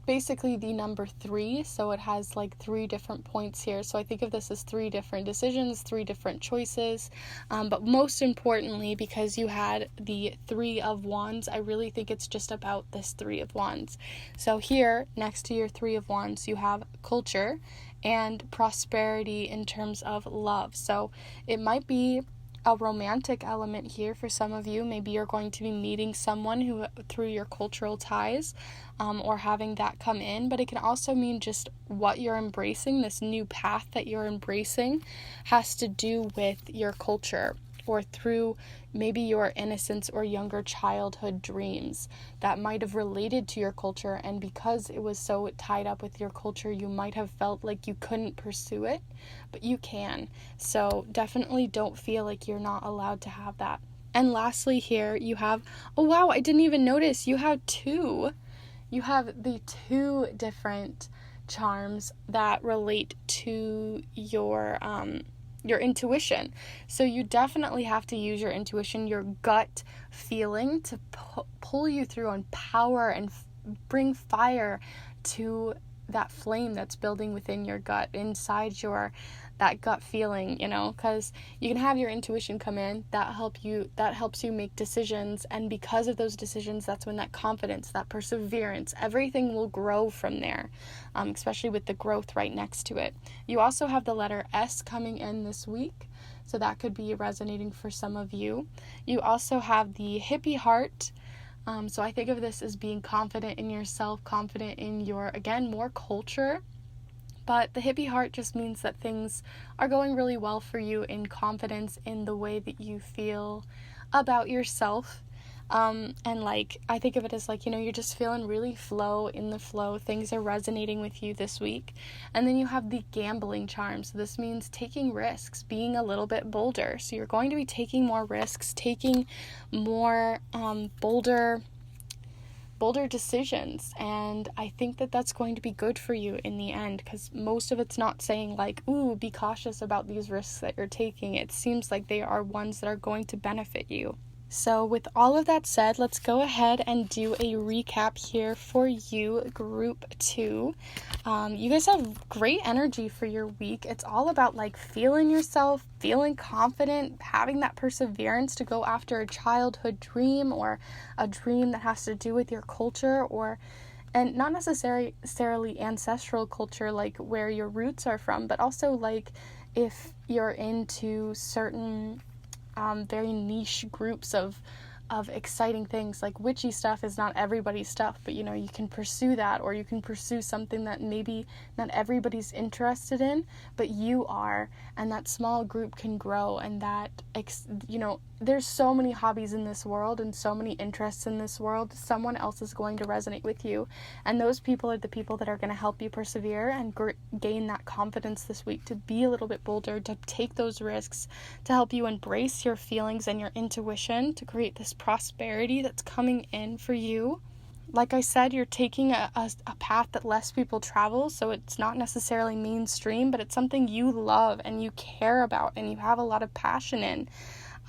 Speaker 1: basically the number 3, so it has like 3 different points here. So I think of this as 3 different decisions, 3 different choices, but most importantly, because you had the 3 of Wands, I really think it's just about this 3 of Wands. So here, next to your 3 of Wands, you have culture and prosperity in terms of love. So it might be a romantic element here for some of you. Maybe you're going to be meeting someone who through your cultural ties, or having that come in, but it can also mean just what you're embracing. This new path that you're embracing has to do with your culture, or through maybe your innocence or younger childhood dreams that might have related to your culture, and because it was so tied up with your culture, you might have felt like you couldn't pursue it, but you can. So definitely don't feel like you're not allowed to have that. And lastly here, you have, oh wow, I didn't even notice, you have the 2 different charms that relate to your intuition. So you definitely have to use your intuition, your gut feeling, to pull you through and power and bring fire to that flame that's building within your gut, inside that gut feeling, because you can have your intuition come in, that helps you make decisions, and because of those decisions, that's when that confidence, that perseverance, everything will grow from there, especially with the growth right next to it. You also have the letter S coming in this week, so that could be resonating for some of you. You also have the hippie heart. So I think of this as being confident in yourself, confident in your, again, more culture. But the hippie heart just means that things are going really well for you, in confidence in the way that you feel about yourself. And I think of it as you're just feeling really in the flow. Things are resonating with you this week. And then you have the gambling charm. So this means taking risks, being a little bit bolder. So you're going to be taking more risks, taking more bolder decisions, and I think that that's going to be good for you in the end, because most of it's not saying ooh, be cautious about these risks that you're taking. It seems like they are ones that are going to benefit you. So with all of that said, let's go ahead and do a recap here for you, group 2. You guys have great energy for your week. It's all about feeling yourself, feeling confident, having that perseverance to go after a childhood dream, or a dream that has to do with your culture, and not necessarily ancestral culture, where your roots are from, but also if you're into certain very niche groups of exciting things. Witchy stuff is not everybody's stuff, but you can pursue that, or you can pursue something that maybe not everybody's interested in, but you are, and that small group can grow, and that there's so many hobbies in this world and so many interests in this world. Someone else is going to resonate with you, and those people are the people that are going to help you persevere and gain that confidence this week, to be a little bit bolder, to take those risks, to help you embrace your feelings and your intuition, to create this prosperity that's coming in for you. Like I said, you're taking a path that less people travel, so it's not necessarily mainstream, but it's something you love and you care about and you have a lot of passion in.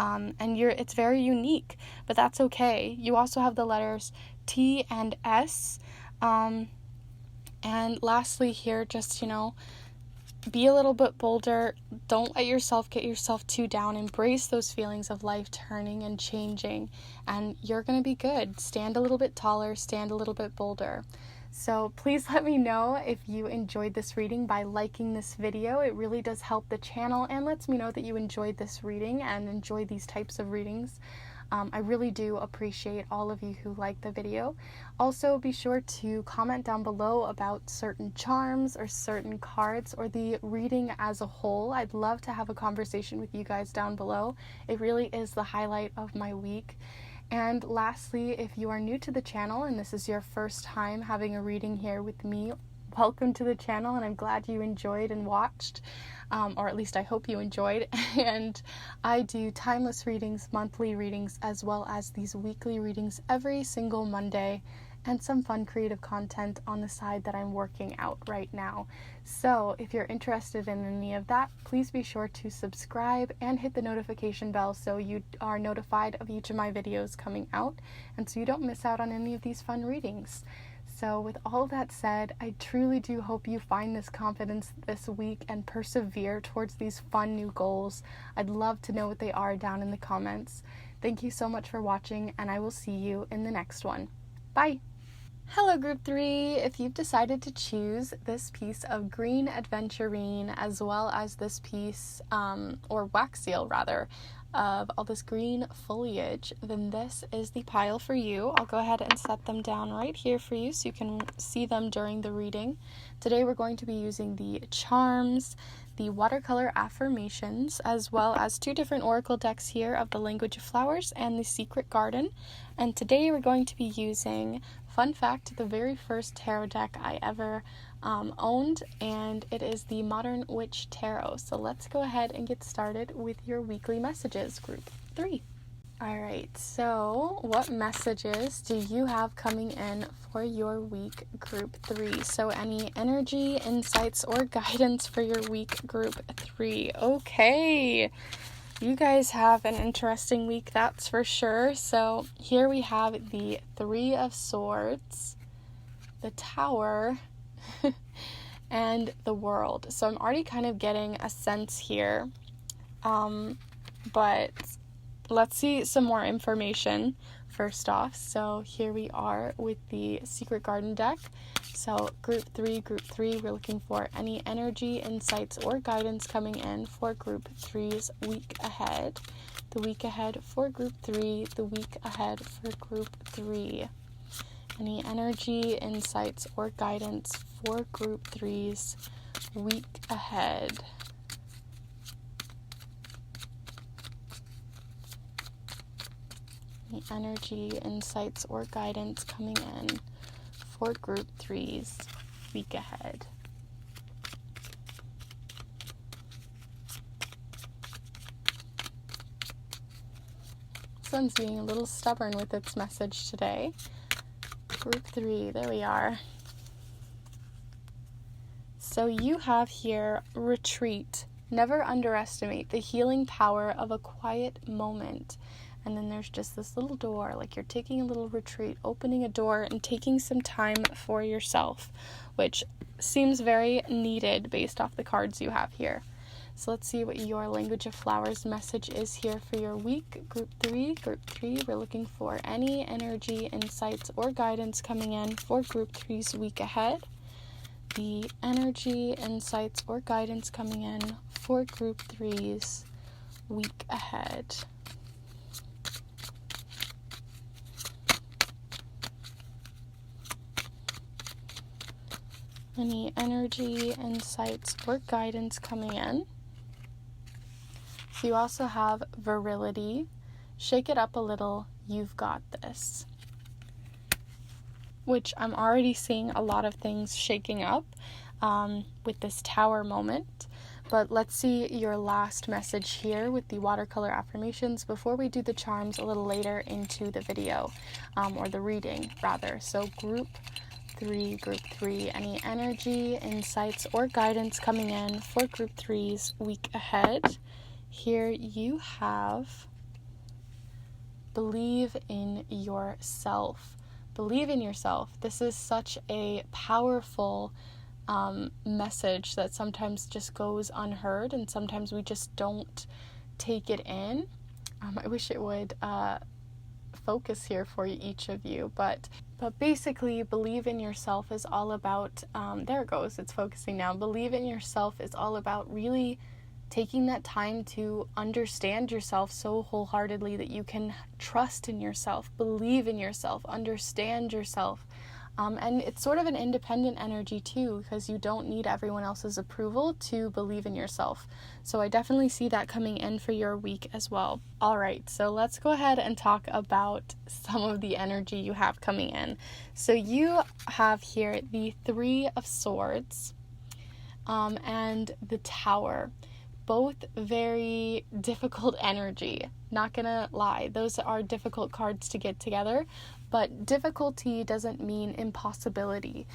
Speaker 1: And it's very unique, but that's okay. You also have the letters T and S. And lastly here, just, be a little bit bolder. Don't let yourself get yourself too down. Embrace those feelings of life turning and changing, and you're going to be good. Stand a little bit taller, stand a little bit bolder. So please let me know if you enjoyed this reading by liking this video. It really does help the channel and lets me know that you enjoyed this reading and enjoy these types of readings. I really do appreciate all of you who like the video. Also, be sure to comment down below about certain charms or certain cards or the reading as a whole. I'd love to have a conversation with you guys down below. It really is the highlight of my week. And lastly, if you are new to the channel and this is your first time having a reading here with me, welcome to the channel, and I'm glad you enjoyed and watched, or at least I hope you enjoyed. And I do timeless readings, monthly readings, as well as these weekly readings every single Monday, and some fun creative content on the side that I'm working out right now. So if you're interested in any of that, please be sure to subscribe and hit the notification bell so you are notified of each of my videos coming out, and so you don't miss out on any of these fun readings. So with all that said, I truly do hope you find this confidence this week and persevere towards these fun new goals. I'd love to know what they are down in the comments. Thank you so much for watching, and I will see you in the next one. Bye! Hello Group 3! If you've decided to choose this piece of green Adventurine as well as this piece, or wax seal rather, of all this green foliage, then this is the pile for you. I'll go ahead and set them down right here for you so you can see them during the reading. Today we're going to be using the charms, the watercolor affirmations, as well as two different oracle decks here of the Language of Flowers and the Secret Garden. And today we're going to be using, fun fact, the very first tarot deck I ever owned, and it is the Modern Witch Tarot. So let's go ahead and get started with your weekly messages, Group 3. Alright, so what messages do you have coming in for your week, Group 3? So any energy, insights, or guidance for your week, Group 3? Okay, you guys have an interesting week, that's for sure. So here we have the Three of Swords, the Tower, and the World. So I'm already kind of getting a sense here, but let's see some more information first off. So here we are with the Secret Garden deck. So Group 3, we're looking for any energy, insights, or guidance coming in for Group 3's week ahead. The week ahead for Group 3, the week ahead for Group 3. Any energy, insights, or guidance for Group 3's week ahead. Any energy, insights, or guidance coming in for Group 3's week ahead. Sun's being a little stubborn with its message today. Group 3, there we are. So you have here retreat. Never underestimate the healing power of a quiet moment. And then there's just this little door, like you're taking a little retreat, opening a door and taking some time for yourself, which seems very needed based off the cards you have here. So let's see what your Language of Flowers message is here for your week, Group 3. Group 3, we're looking for any energy, insights, or guidance coming in for Group 3's week ahead. The energy, insights, or guidance coming in for Group 3's week ahead. Any energy, insights, or guidance coming in. So you also have virility. Shake it up a little. You've got this. Which I'm already seeing a lot of things shaking up with this Tower moment. But let's see your last message here with the watercolor affirmations before we do the charms a little later into the video, or the reading rather. So Group 3, any energy, insights, or guidance coming in for Group 3's week ahead. Here you have believe in yourself. Believe in yourself. This is such a powerful message that sometimes just goes unheard, and sometimes we just don't take it in. I wish it would focus here for each of you, but basically, believe in yourself is all about, there it goes, it's focusing now. Believe in yourself is all about really taking that time to understand yourself so wholeheartedly that you can trust in yourself, believe in yourself, understand yourself. And it's sort of an independent energy too, because you don't need everyone else's approval to believe in yourself. So I definitely see that coming in for your week as well. All right, so let's go ahead and talk about some of the energy you have coming in. So you have here the Three of Swords and the Tower. Both very difficult energy. Not gonna lie, those are difficult cards to get together, but difficulty doesn't mean impossibility.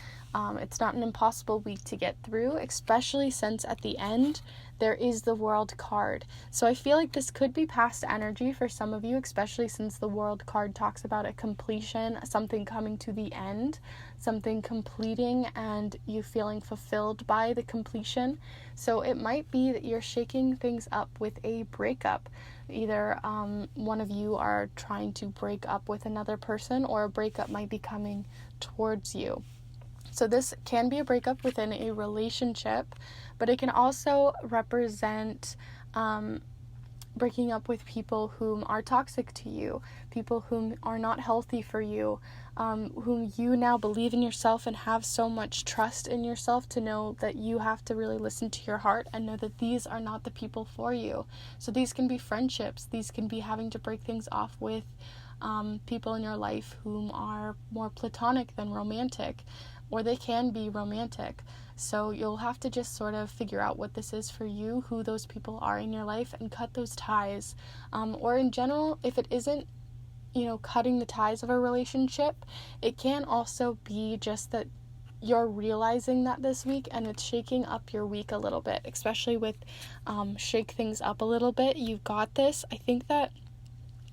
Speaker 1: It's not an impossible week to get through, especially since at the end there is the World card. So I feel like this could be past energy for some of you, especially since the World card talks about a completion, something coming to the end, something completing and you feeling fulfilled by the completion. So it might be that you're shaking things up with a breakup. Either one of you are trying to break up with another person, or a breakup might be coming towards you. So this can be a breakup within a relationship, but it can also represent breaking up with people whom are toxic to you, people whom are not healthy for you, whom you now believe in yourself and have so much trust in yourself to know that you have to really listen to your heart and know that these are not the people for you. So these can be friendships, these can be having to break things off with people in your life whom are more platonic than romantic, or they can be romantic. So you'll have to just sort of figure out what this is for you, who those people are in your life, and cut those ties. Or in general, if it isn't, cutting the ties of a relationship, it can also be just that you're realizing that this week and it's shaking up your week a little bit, especially with shake things up a little bit. You've got this. I think that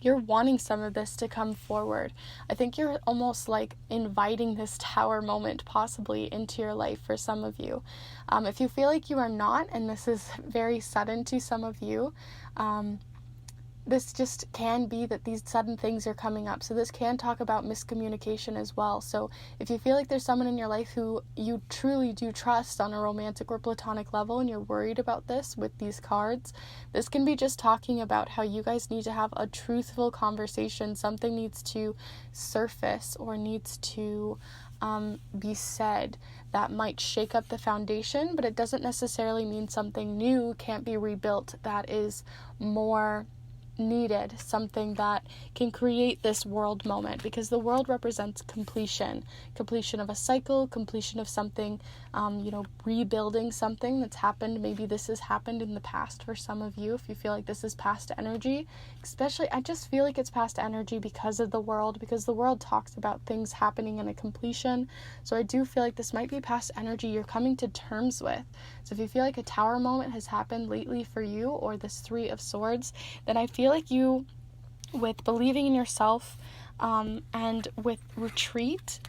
Speaker 1: you're wanting some of this to come forward. I think you're almost like inviting this tower moment possibly into your life for some of you. If you feel like you are not, and this is very sudden to some of you, this just can be that these sudden things are coming up. So this can talk about miscommunication as well. So if you feel like there's someone in your life who you truly do trust on a romantic or platonic level and you're worried about this with these cards, this can be just talking about how you guys need to have a truthful conversation. Something needs to surface or needs to be said that might shake up the foundation, but it doesn't necessarily mean something new can't be rebuilt that is more needed, something that can create this world moment, because the world represents completion of a cycle, completion of something, rebuilding something that's happened. Maybe this has happened in the past for some of you. If you feel like this is past energy, especially, I just feel like it's past energy because of the world, because the world talks about things happening in a completion. So I do feel like this might be past energy you're coming to terms with. So if you feel like a tower moment has happened lately for you, or this Three of Swords, then I feel like you, with believing in yourself and with retreat,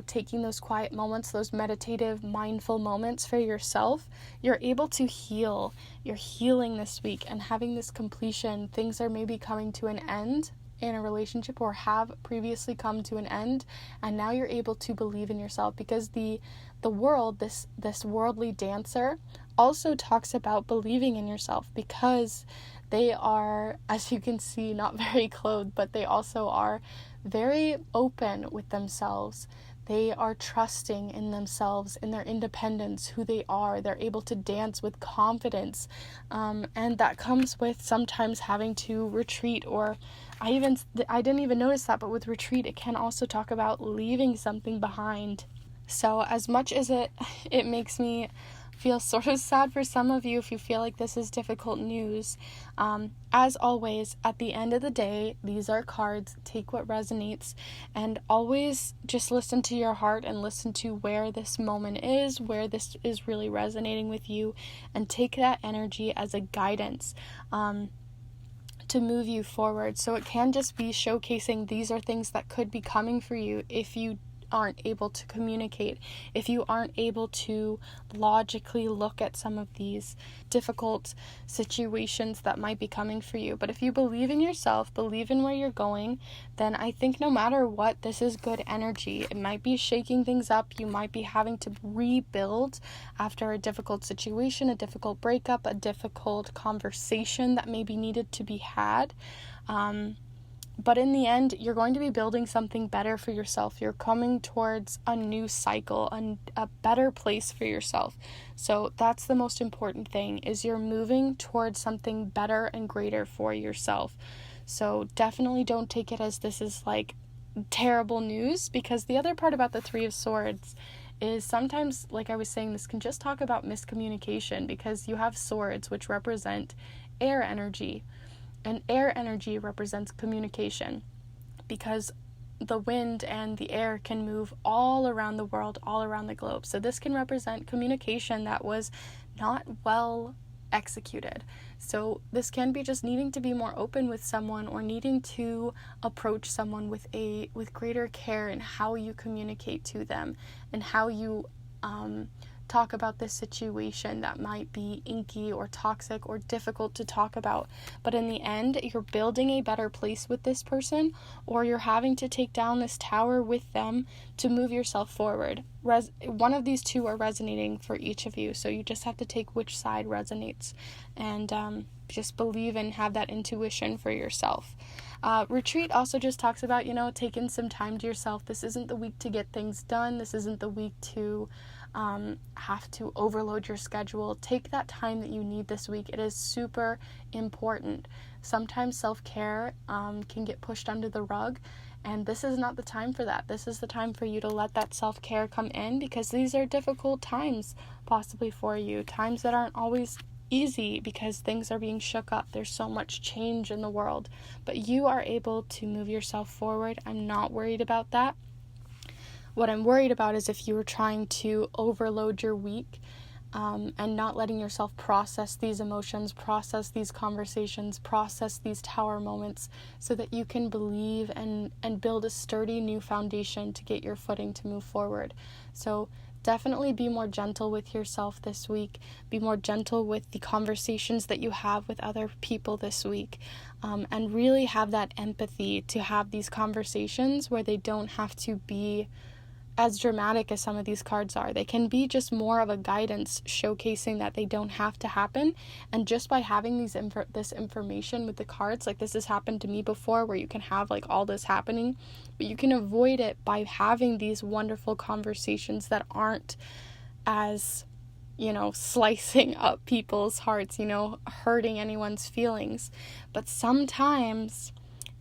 Speaker 1: taking those quiet moments, those meditative, mindful moments for yourself, you're able to heal. You're healing this week and having this completion. Things are maybe coming to an end in a relationship, or have previously come to an end, and now you're able to believe in yourself, because the world, this worldly dancer, also talks about believing in yourself, because they are, as you can see, not very clothed, but they also are very open with themselves. They are trusting in themselves, in their independence, who they are. They're able to dance with confidence. And that comes with sometimes having to retreat, or I didn't even notice that, but with retreat, it can also talk about leaving something behind. So as much as it makes me feel sort of sad for some of you if you feel like this is difficult news, as always, at the end of the day, these are cards. Take what resonates, and always just listen to your heart and listen to where this moment is, where this is really resonating with you, and take that energy as a guidance to move you forward. So it can just be showcasing these are things that could be coming for you if you aren't able to communicate, if you aren't able to logically look at some of these difficult situations that might be coming for you. But if you believe in yourself, believe in where you're going, then I think no matter what, this is good energy. It might be shaking things up. You might be having to rebuild after a difficult situation, a difficult breakup, a difficult conversation that maybe needed to be had. But in the end, you're going to be building something better for yourself. You're coming towards a new cycle, a better place for yourself. So that's the most important thing, is you're moving towards something better and greater for yourself. So definitely don't take it as this is like terrible news, because the other part about the Three of Swords is sometimes, like I was saying, this can just talk about miscommunication, because you have swords, which represent air energy. And air energy represents communication, because the wind and the air can move all around the world, all around the globe. So this can represent communication that was not well executed. So this can be just needing to be more open with someone, or needing to approach someone with greater care in how you communicate to them and how you talk about this situation that might be inky or toxic or difficult to talk about. But in the end, you're building a better place with this person, or you're having to take down this tower with them to move yourself forward. One of these two are resonating for each of you, so you just have to take which side resonates, and just believe and have that intuition for yourself. Retreat also just talks about, taking some time to yourself. This isn't the week to get things done. This isn't the week to have to overload your schedule. Take that time that you need this week. It is super important. Sometimes self-care can get pushed under the rug, and this is not the time for that. This is the time for you to let that self-care come in, because these are difficult times possibly for you, times that aren't always easy because things are being shook up. There's so much change in the world, but you are able to move yourself forward. I'm not worried about that. What I'm worried about is if you were trying to overload your week and not letting yourself process these emotions, process these conversations, process these tower moments, so that you can believe and build a sturdy new foundation to get your footing to move forward. So definitely be more gentle with yourself this week. Be more gentle with the conversations that you have with other people this week. And really have that empathy to have these conversations where they don't have to be as dramatic as some of these cards are. They can be just more of a guidance, showcasing that they don't have to happen. And just by having this information with the cards, like this has happened to me before, where you can have like all this happening, but you can avoid it by having these wonderful conversations that aren't as, slicing up people's hearts, hurting anyone's feelings. But sometimes,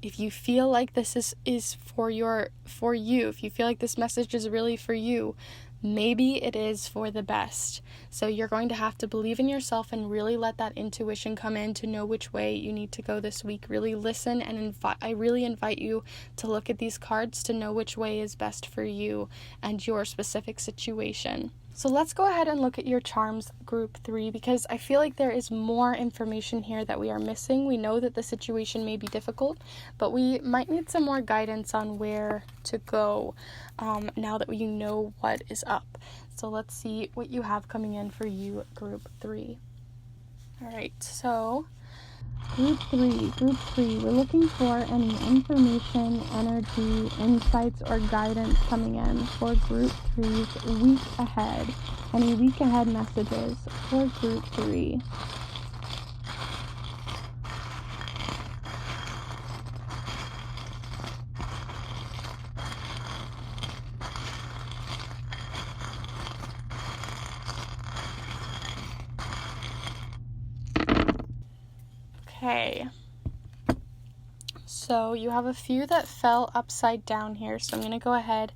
Speaker 1: if you feel like this is for you, if you feel like this message is really for you, maybe it is for the best. So you're going to have to believe in yourself and really let that intuition come in to know which way you need to go this week. Really listen, and I really invite you to look at these cards to know which way is best for you and your specific situation. So let's go ahead and look at your charms group 3, because I feel like there is more information here that we are missing. We know that the situation may be difficult, but we might need some more guidance on where to go now that you know what is up. So let's see what you have coming in for you, group 3. All right, so Group 3, we're looking for any information, energy, insights, or guidance coming in for Group 3's week ahead. Any week ahead messages for Group 3. Okay, so you have a few that fell upside down here, so I'm going to go ahead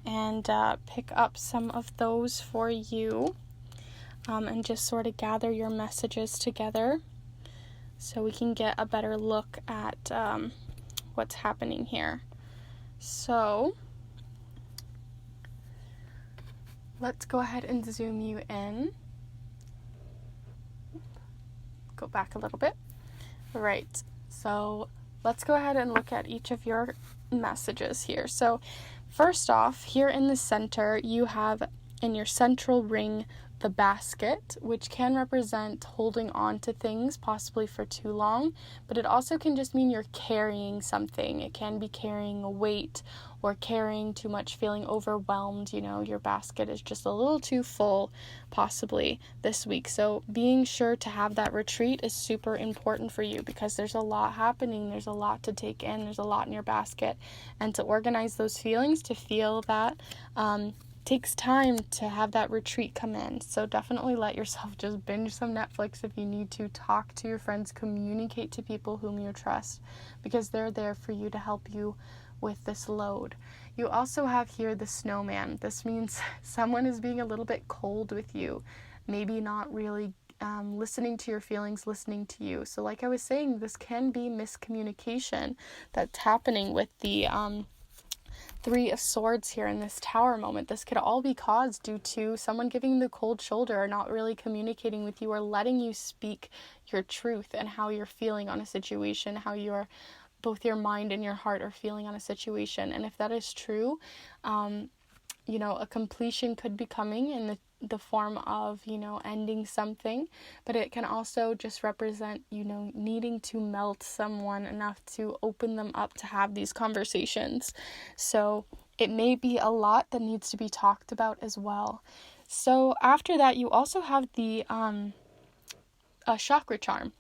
Speaker 1: and pick up some of those for you and just sort of gather your messages together so we can get a better look at what's happening here. So let's go ahead and zoom you in. Go back a little bit. Right, so let's go ahead and look at each of your messages here. So First off, here in the center, you have in your central ring the basket, which can represent holding on to things possibly for too long, but it also can just mean you're carrying something. It can be carrying a weight or carrying too much, feeling overwhelmed. Your basket is just a little too full possibly this week. So being sure to have that retreat is super important for you, because there's a lot happening. There's a lot to take in. There's a lot in your basket, and to organize those feelings, to feel that, takes time to have that retreat come in. So definitely let yourself just binge some Netflix if you need to. Talk to your friends, communicate to people whom you trust, because they're there for you to help you with this load. You also have here the snowman. This means someone is being a little bit cold with you, maybe not really listening to your feelings, listening to you. So like I was saying, this can be miscommunication that's happening with the Three of Swords here in this Tower moment. This could all be caused due to someone giving the cold shoulder, or not really communicating with you, or letting you speak your truth and how you're feeling on a situation, how both your mind and your heart are feeling on a situation. And if that is true, a completion could be coming in the form of, ending something, but it can also just represent, needing to melt someone enough to open them up to have these conversations. So it may be a lot that needs to be talked about as well. So after that, you also have the chakra charm.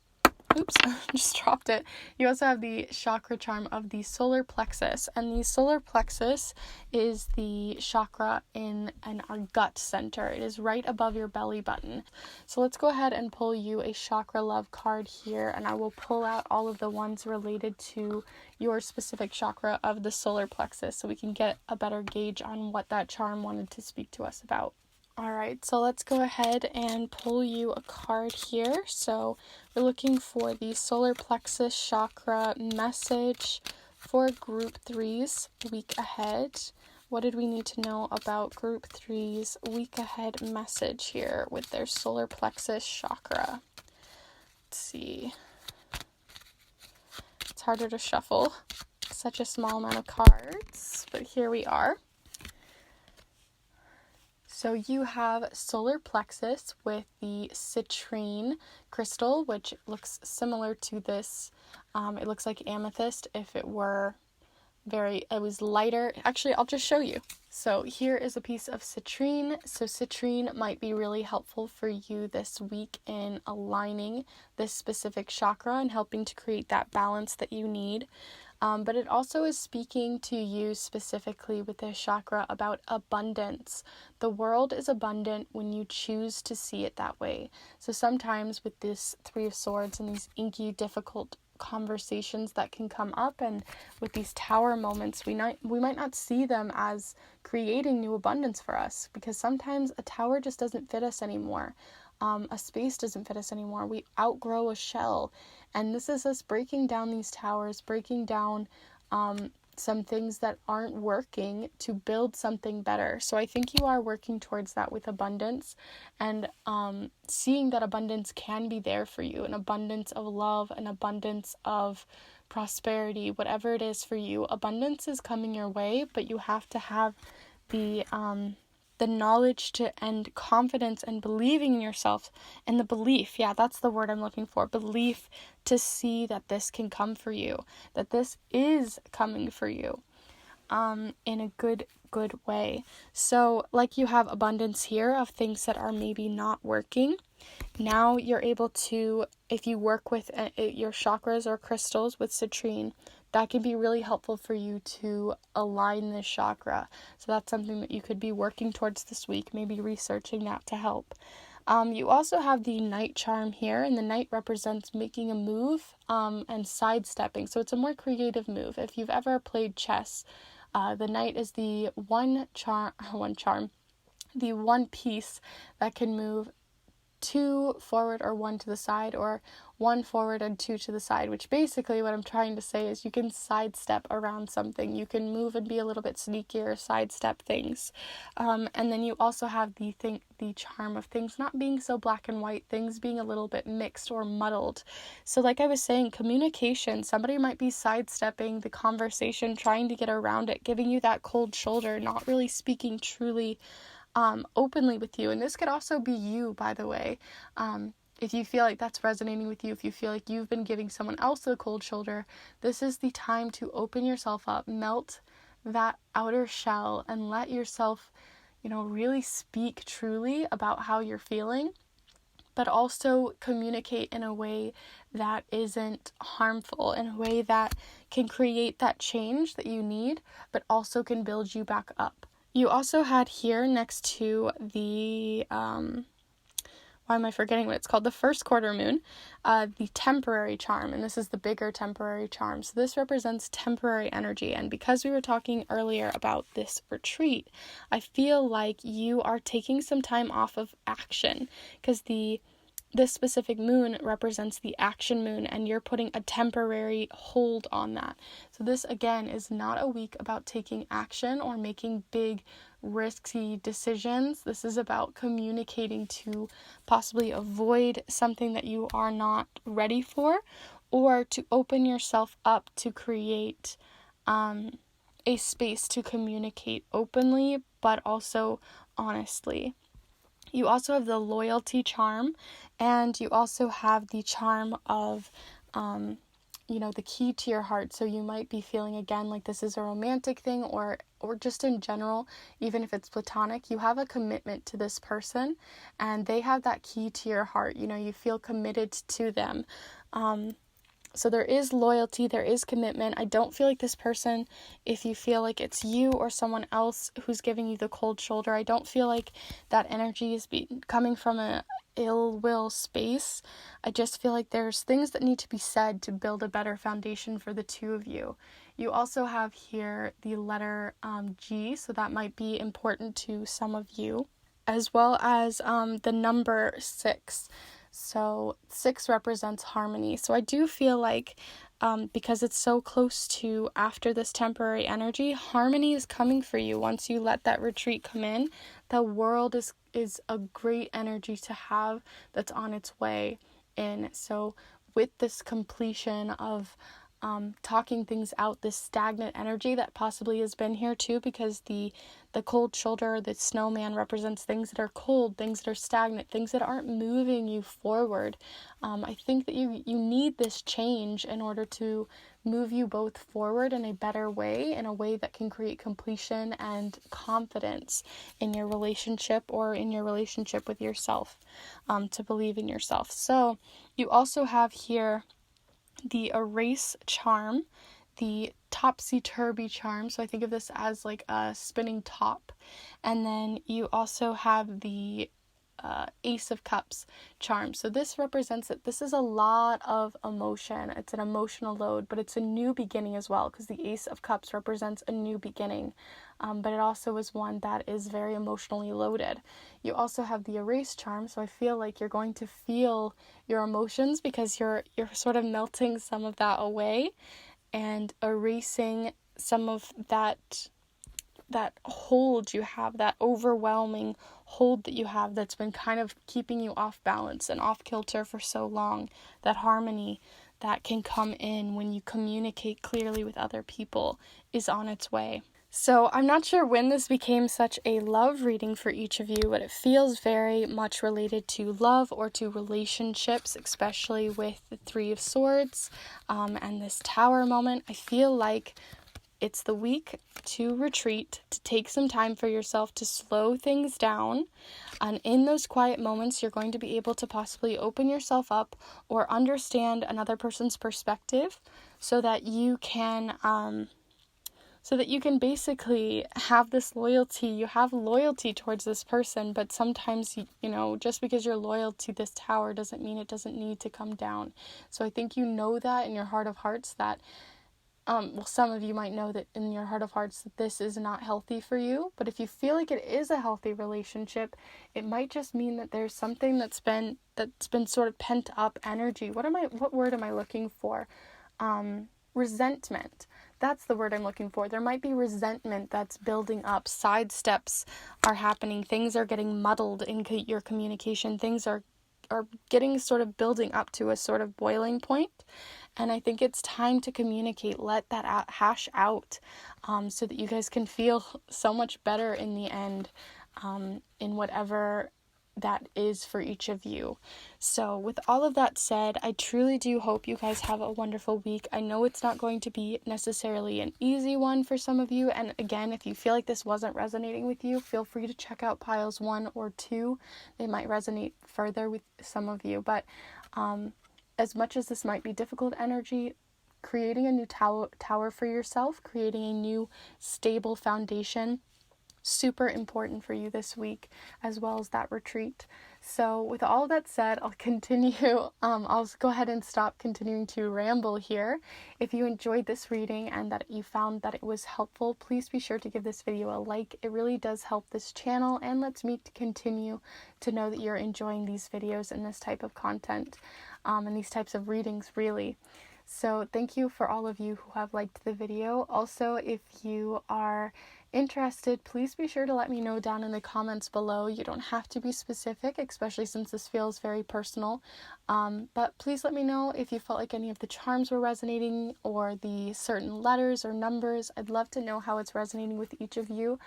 Speaker 1: Oops, just dropped it. You also have the chakra charm of the solar plexus, and the solar plexus is the chakra in our gut center. It is right above your belly button. So let's go ahead and pull you a Chakra Love card here, and I will pull out all of the ones related to your specific chakra of the solar plexus, so we can get a better gauge on what that charm wanted to speak to us about. Alright, so let's go ahead and pull you a card here. So we're looking for the solar plexus chakra message for group 3's week ahead. What did we need to know about group 3's week ahead message here with their solar plexus chakra? Let's see. It's harder to shuffle. Such a small amount of cards, but here we are. So you have solar plexus with the citrine crystal, which looks similar to this. It looks like amethyst if it was lighter. Actually, I'll just show you. So here is a piece of citrine. So citrine might be really helpful for you this week in aligning this specific chakra and helping to create that balance that you need. But it also is speaking to you specifically with this chakra about abundance. The world is abundant when you choose to see it that way. So sometimes with this Three of Swords and these inky, difficult conversations that can come up, and with these tower moments, we might not see them as creating new abundance for us, because sometimes a tower just doesn't fit us anymore. A space doesn't fit us anymore. We outgrow a shell. And this is us breaking down these towers, breaking down some things that aren't working to build something better. So I think you are working towards that with abundance, and seeing that abundance can be there for you, an abundance of love, an abundance of prosperity, whatever it is for you. Abundance is coming your way, but you have to have the knowledge and confidence and believing in yourself, and the belief, that's the word I'm looking for, belief, to see that this can come for you, that this is coming for you in a good way. So like you have abundance here of things that are maybe not working. Now you're able to, if you work with your chakras or crystals with citrine, that can be really helpful for you to align this chakra. So that's something that you could be working towards this week, maybe researching that to help. You also have the knight charm here, and the knight represents making a move and sidestepping. So it's a more creative move. If you've ever played chess, the knight is the one piece that can move 2 forward or 1 to the side, or 1 forward and 2 to the side, which basically what I'm trying to say is you can sidestep around something. You can move and be a little bit sneakier, sidestep things. And then you also have the charm of things not being so black and white, things being a little bit mixed or muddled. So like I was saying, communication, somebody might be sidestepping the conversation, trying to get around it, giving you that cold shoulder, not really speaking truly openly with you. And this could also be you, by the way. If you feel like that's resonating with you, if you feel like you've been giving someone else the cold shoulder, this is the time to open yourself up, melt that outer shell, and let yourself, really speak truly about how you're feeling, but also communicate in a way that isn't harmful, in a way that can create that change that you need, but also can build you back up. You also had here next to the, why am I forgetting what it's called? The first quarter moon, the temporary charm, and this is the bigger temporary charm. So this represents temporary energy. And because we were talking earlier about this retreat, I feel like you are taking some time off of action, because this specific moon represents the action moon, and you're putting a temporary hold on that. So this, again, is not a week about taking action or making big, risky decisions. This is about communicating to possibly avoid something that you are not ready for, or to open yourself up to create a space to communicate openly, but also honestly. You also have the loyalty charm, and you also have the charm of, the key to your heart. So you might be feeling, again, like this is a romantic thing, or just in general, even if it's platonic, you have a commitment to this person, and they have that key to your heart. You feel committed to them. So there is loyalty, there is commitment. I don't feel like this person, if you feel like it's you or someone else who's giving you the cold shoulder, I don't feel like that energy is coming from a ill will space. I just feel like there's things that need to be said to build a better foundation for the two of you. You also have here the letter G, so that might be important to some of you, as well as the number 6. So 6 represents harmony. So I do feel like because it's so close to after this temporary energy, harmony is coming for you once you let that retreat come in. The world is a great energy to have that's on its way in. So with this completion of talking things out, this stagnant energy that possibly has been here too, because the cold shoulder, the snowman, represents things that are cold, things that are stagnant, things that aren't moving you forward. I think that you need this change in order to move you both forward in a better way, in a way that can create completion and confidence in your relationship, or in your relationship with yourself, to believe in yourself. So you also have here the erase charm, the topsy-turvy charm. So I think of this as like a spinning top. And then you also have the Ace of Cups charm. So this represents that this is a lot of emotion. It's an emotional load, but it's a new beginning as well, because the Ace of Cups represents a new beginning. But it also is one that is very emotionally loaded. You also have the erase charm, so I feel like you're going to feel your emotions, because you're sort of melting some of that away and erasing some of that hold you have, that overwhelming hold that you have that's been kind of keeping you off balance and off kilter for so long. That harmony that can come in when you communicate clearly with other people is on its way. So I'm not sure when this became such a love reading for each of you, but it feels very much related to love or to relationships, especially with the 3 of Swords and this Tower moment. I feel like it's the week to retreat, to take some time for yourself, to slow things down. And in those quiet moments, you're going to be able to possibly open yourself up or understand another person's perspective, so that you can basically have this loyalty. You have loyalty towards this person, but sometimes, just because you're loyal to this tower doesn't mean it doesn't need to come down. So I think that in your heart of hearts, that well, some of you might know that in your heart of hearts that this is not healthy for you, but if you feel like it is a healthy relationship, it might just mean that there's something that's been sort of pent up energy. What word am I looking for? Resentment. That's the word I'm looking for. There might be resentment that's building up. Side steps are happening. Things are getting muddled in your communication. Things are getting sort of building up to a sort of boiling point. And I think it's time to communicate, let that hash out, so that you guys can feel so much better in the end, in whatever that is for each of you. So with all of that said, I truly do hope you guys have a wonderful week. I know it's not going to be necessarily an easy one for some of you. And again, if you feel like this wasn't resonating with you, feel free to check out piles 1 or 2. They might resonate further with some of you. But as much as this might be difficult energy, creating a new tower for yourself, creating a new stable foundation, super important for you this week, as well as that retreat. So with all that said, I'll continue. I'll go ahead and stop continuing to ramble here. If you enjoyed this reading and that you found that it was helpful, please be sure to give this video a like. It really does help this channel and lets me continue to know that you're enjoying these videos and this type of content, and these types of readings, really. So thank you for all of you who have liked the video. Also, if you are interested, please be sure to let me know down in the comments below. You don't have to be specific, especially since this feels very personal. But please let me know if you felt like any of the charms were resonating or the certain letters or numbers. I'd love to know how it's resonating with each of you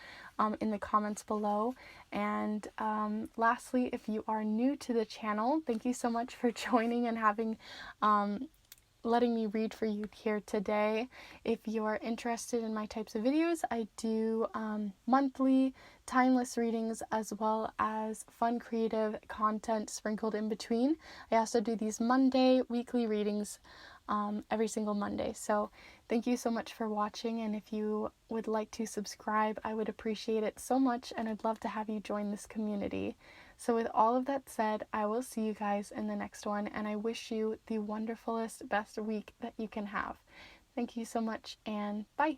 Speaker 1: in the comments below. And lastly, if you are new to the channel, thank you so much for joining and having letting me read for you here today. If you're interested in my types of videos, I do monthly timeless readings as well as fun creative content sprinkled in between. I also do these Monday weekly readings every single Monday. So thank you so much for watching, and if you would like to subscribe, I would appreciate it so much, and I'd love to have you join this community. So with all of that said, I will see you guys in the next one, and I wish you the wonderfulest, best week that you can have. Thank you so much, and bye!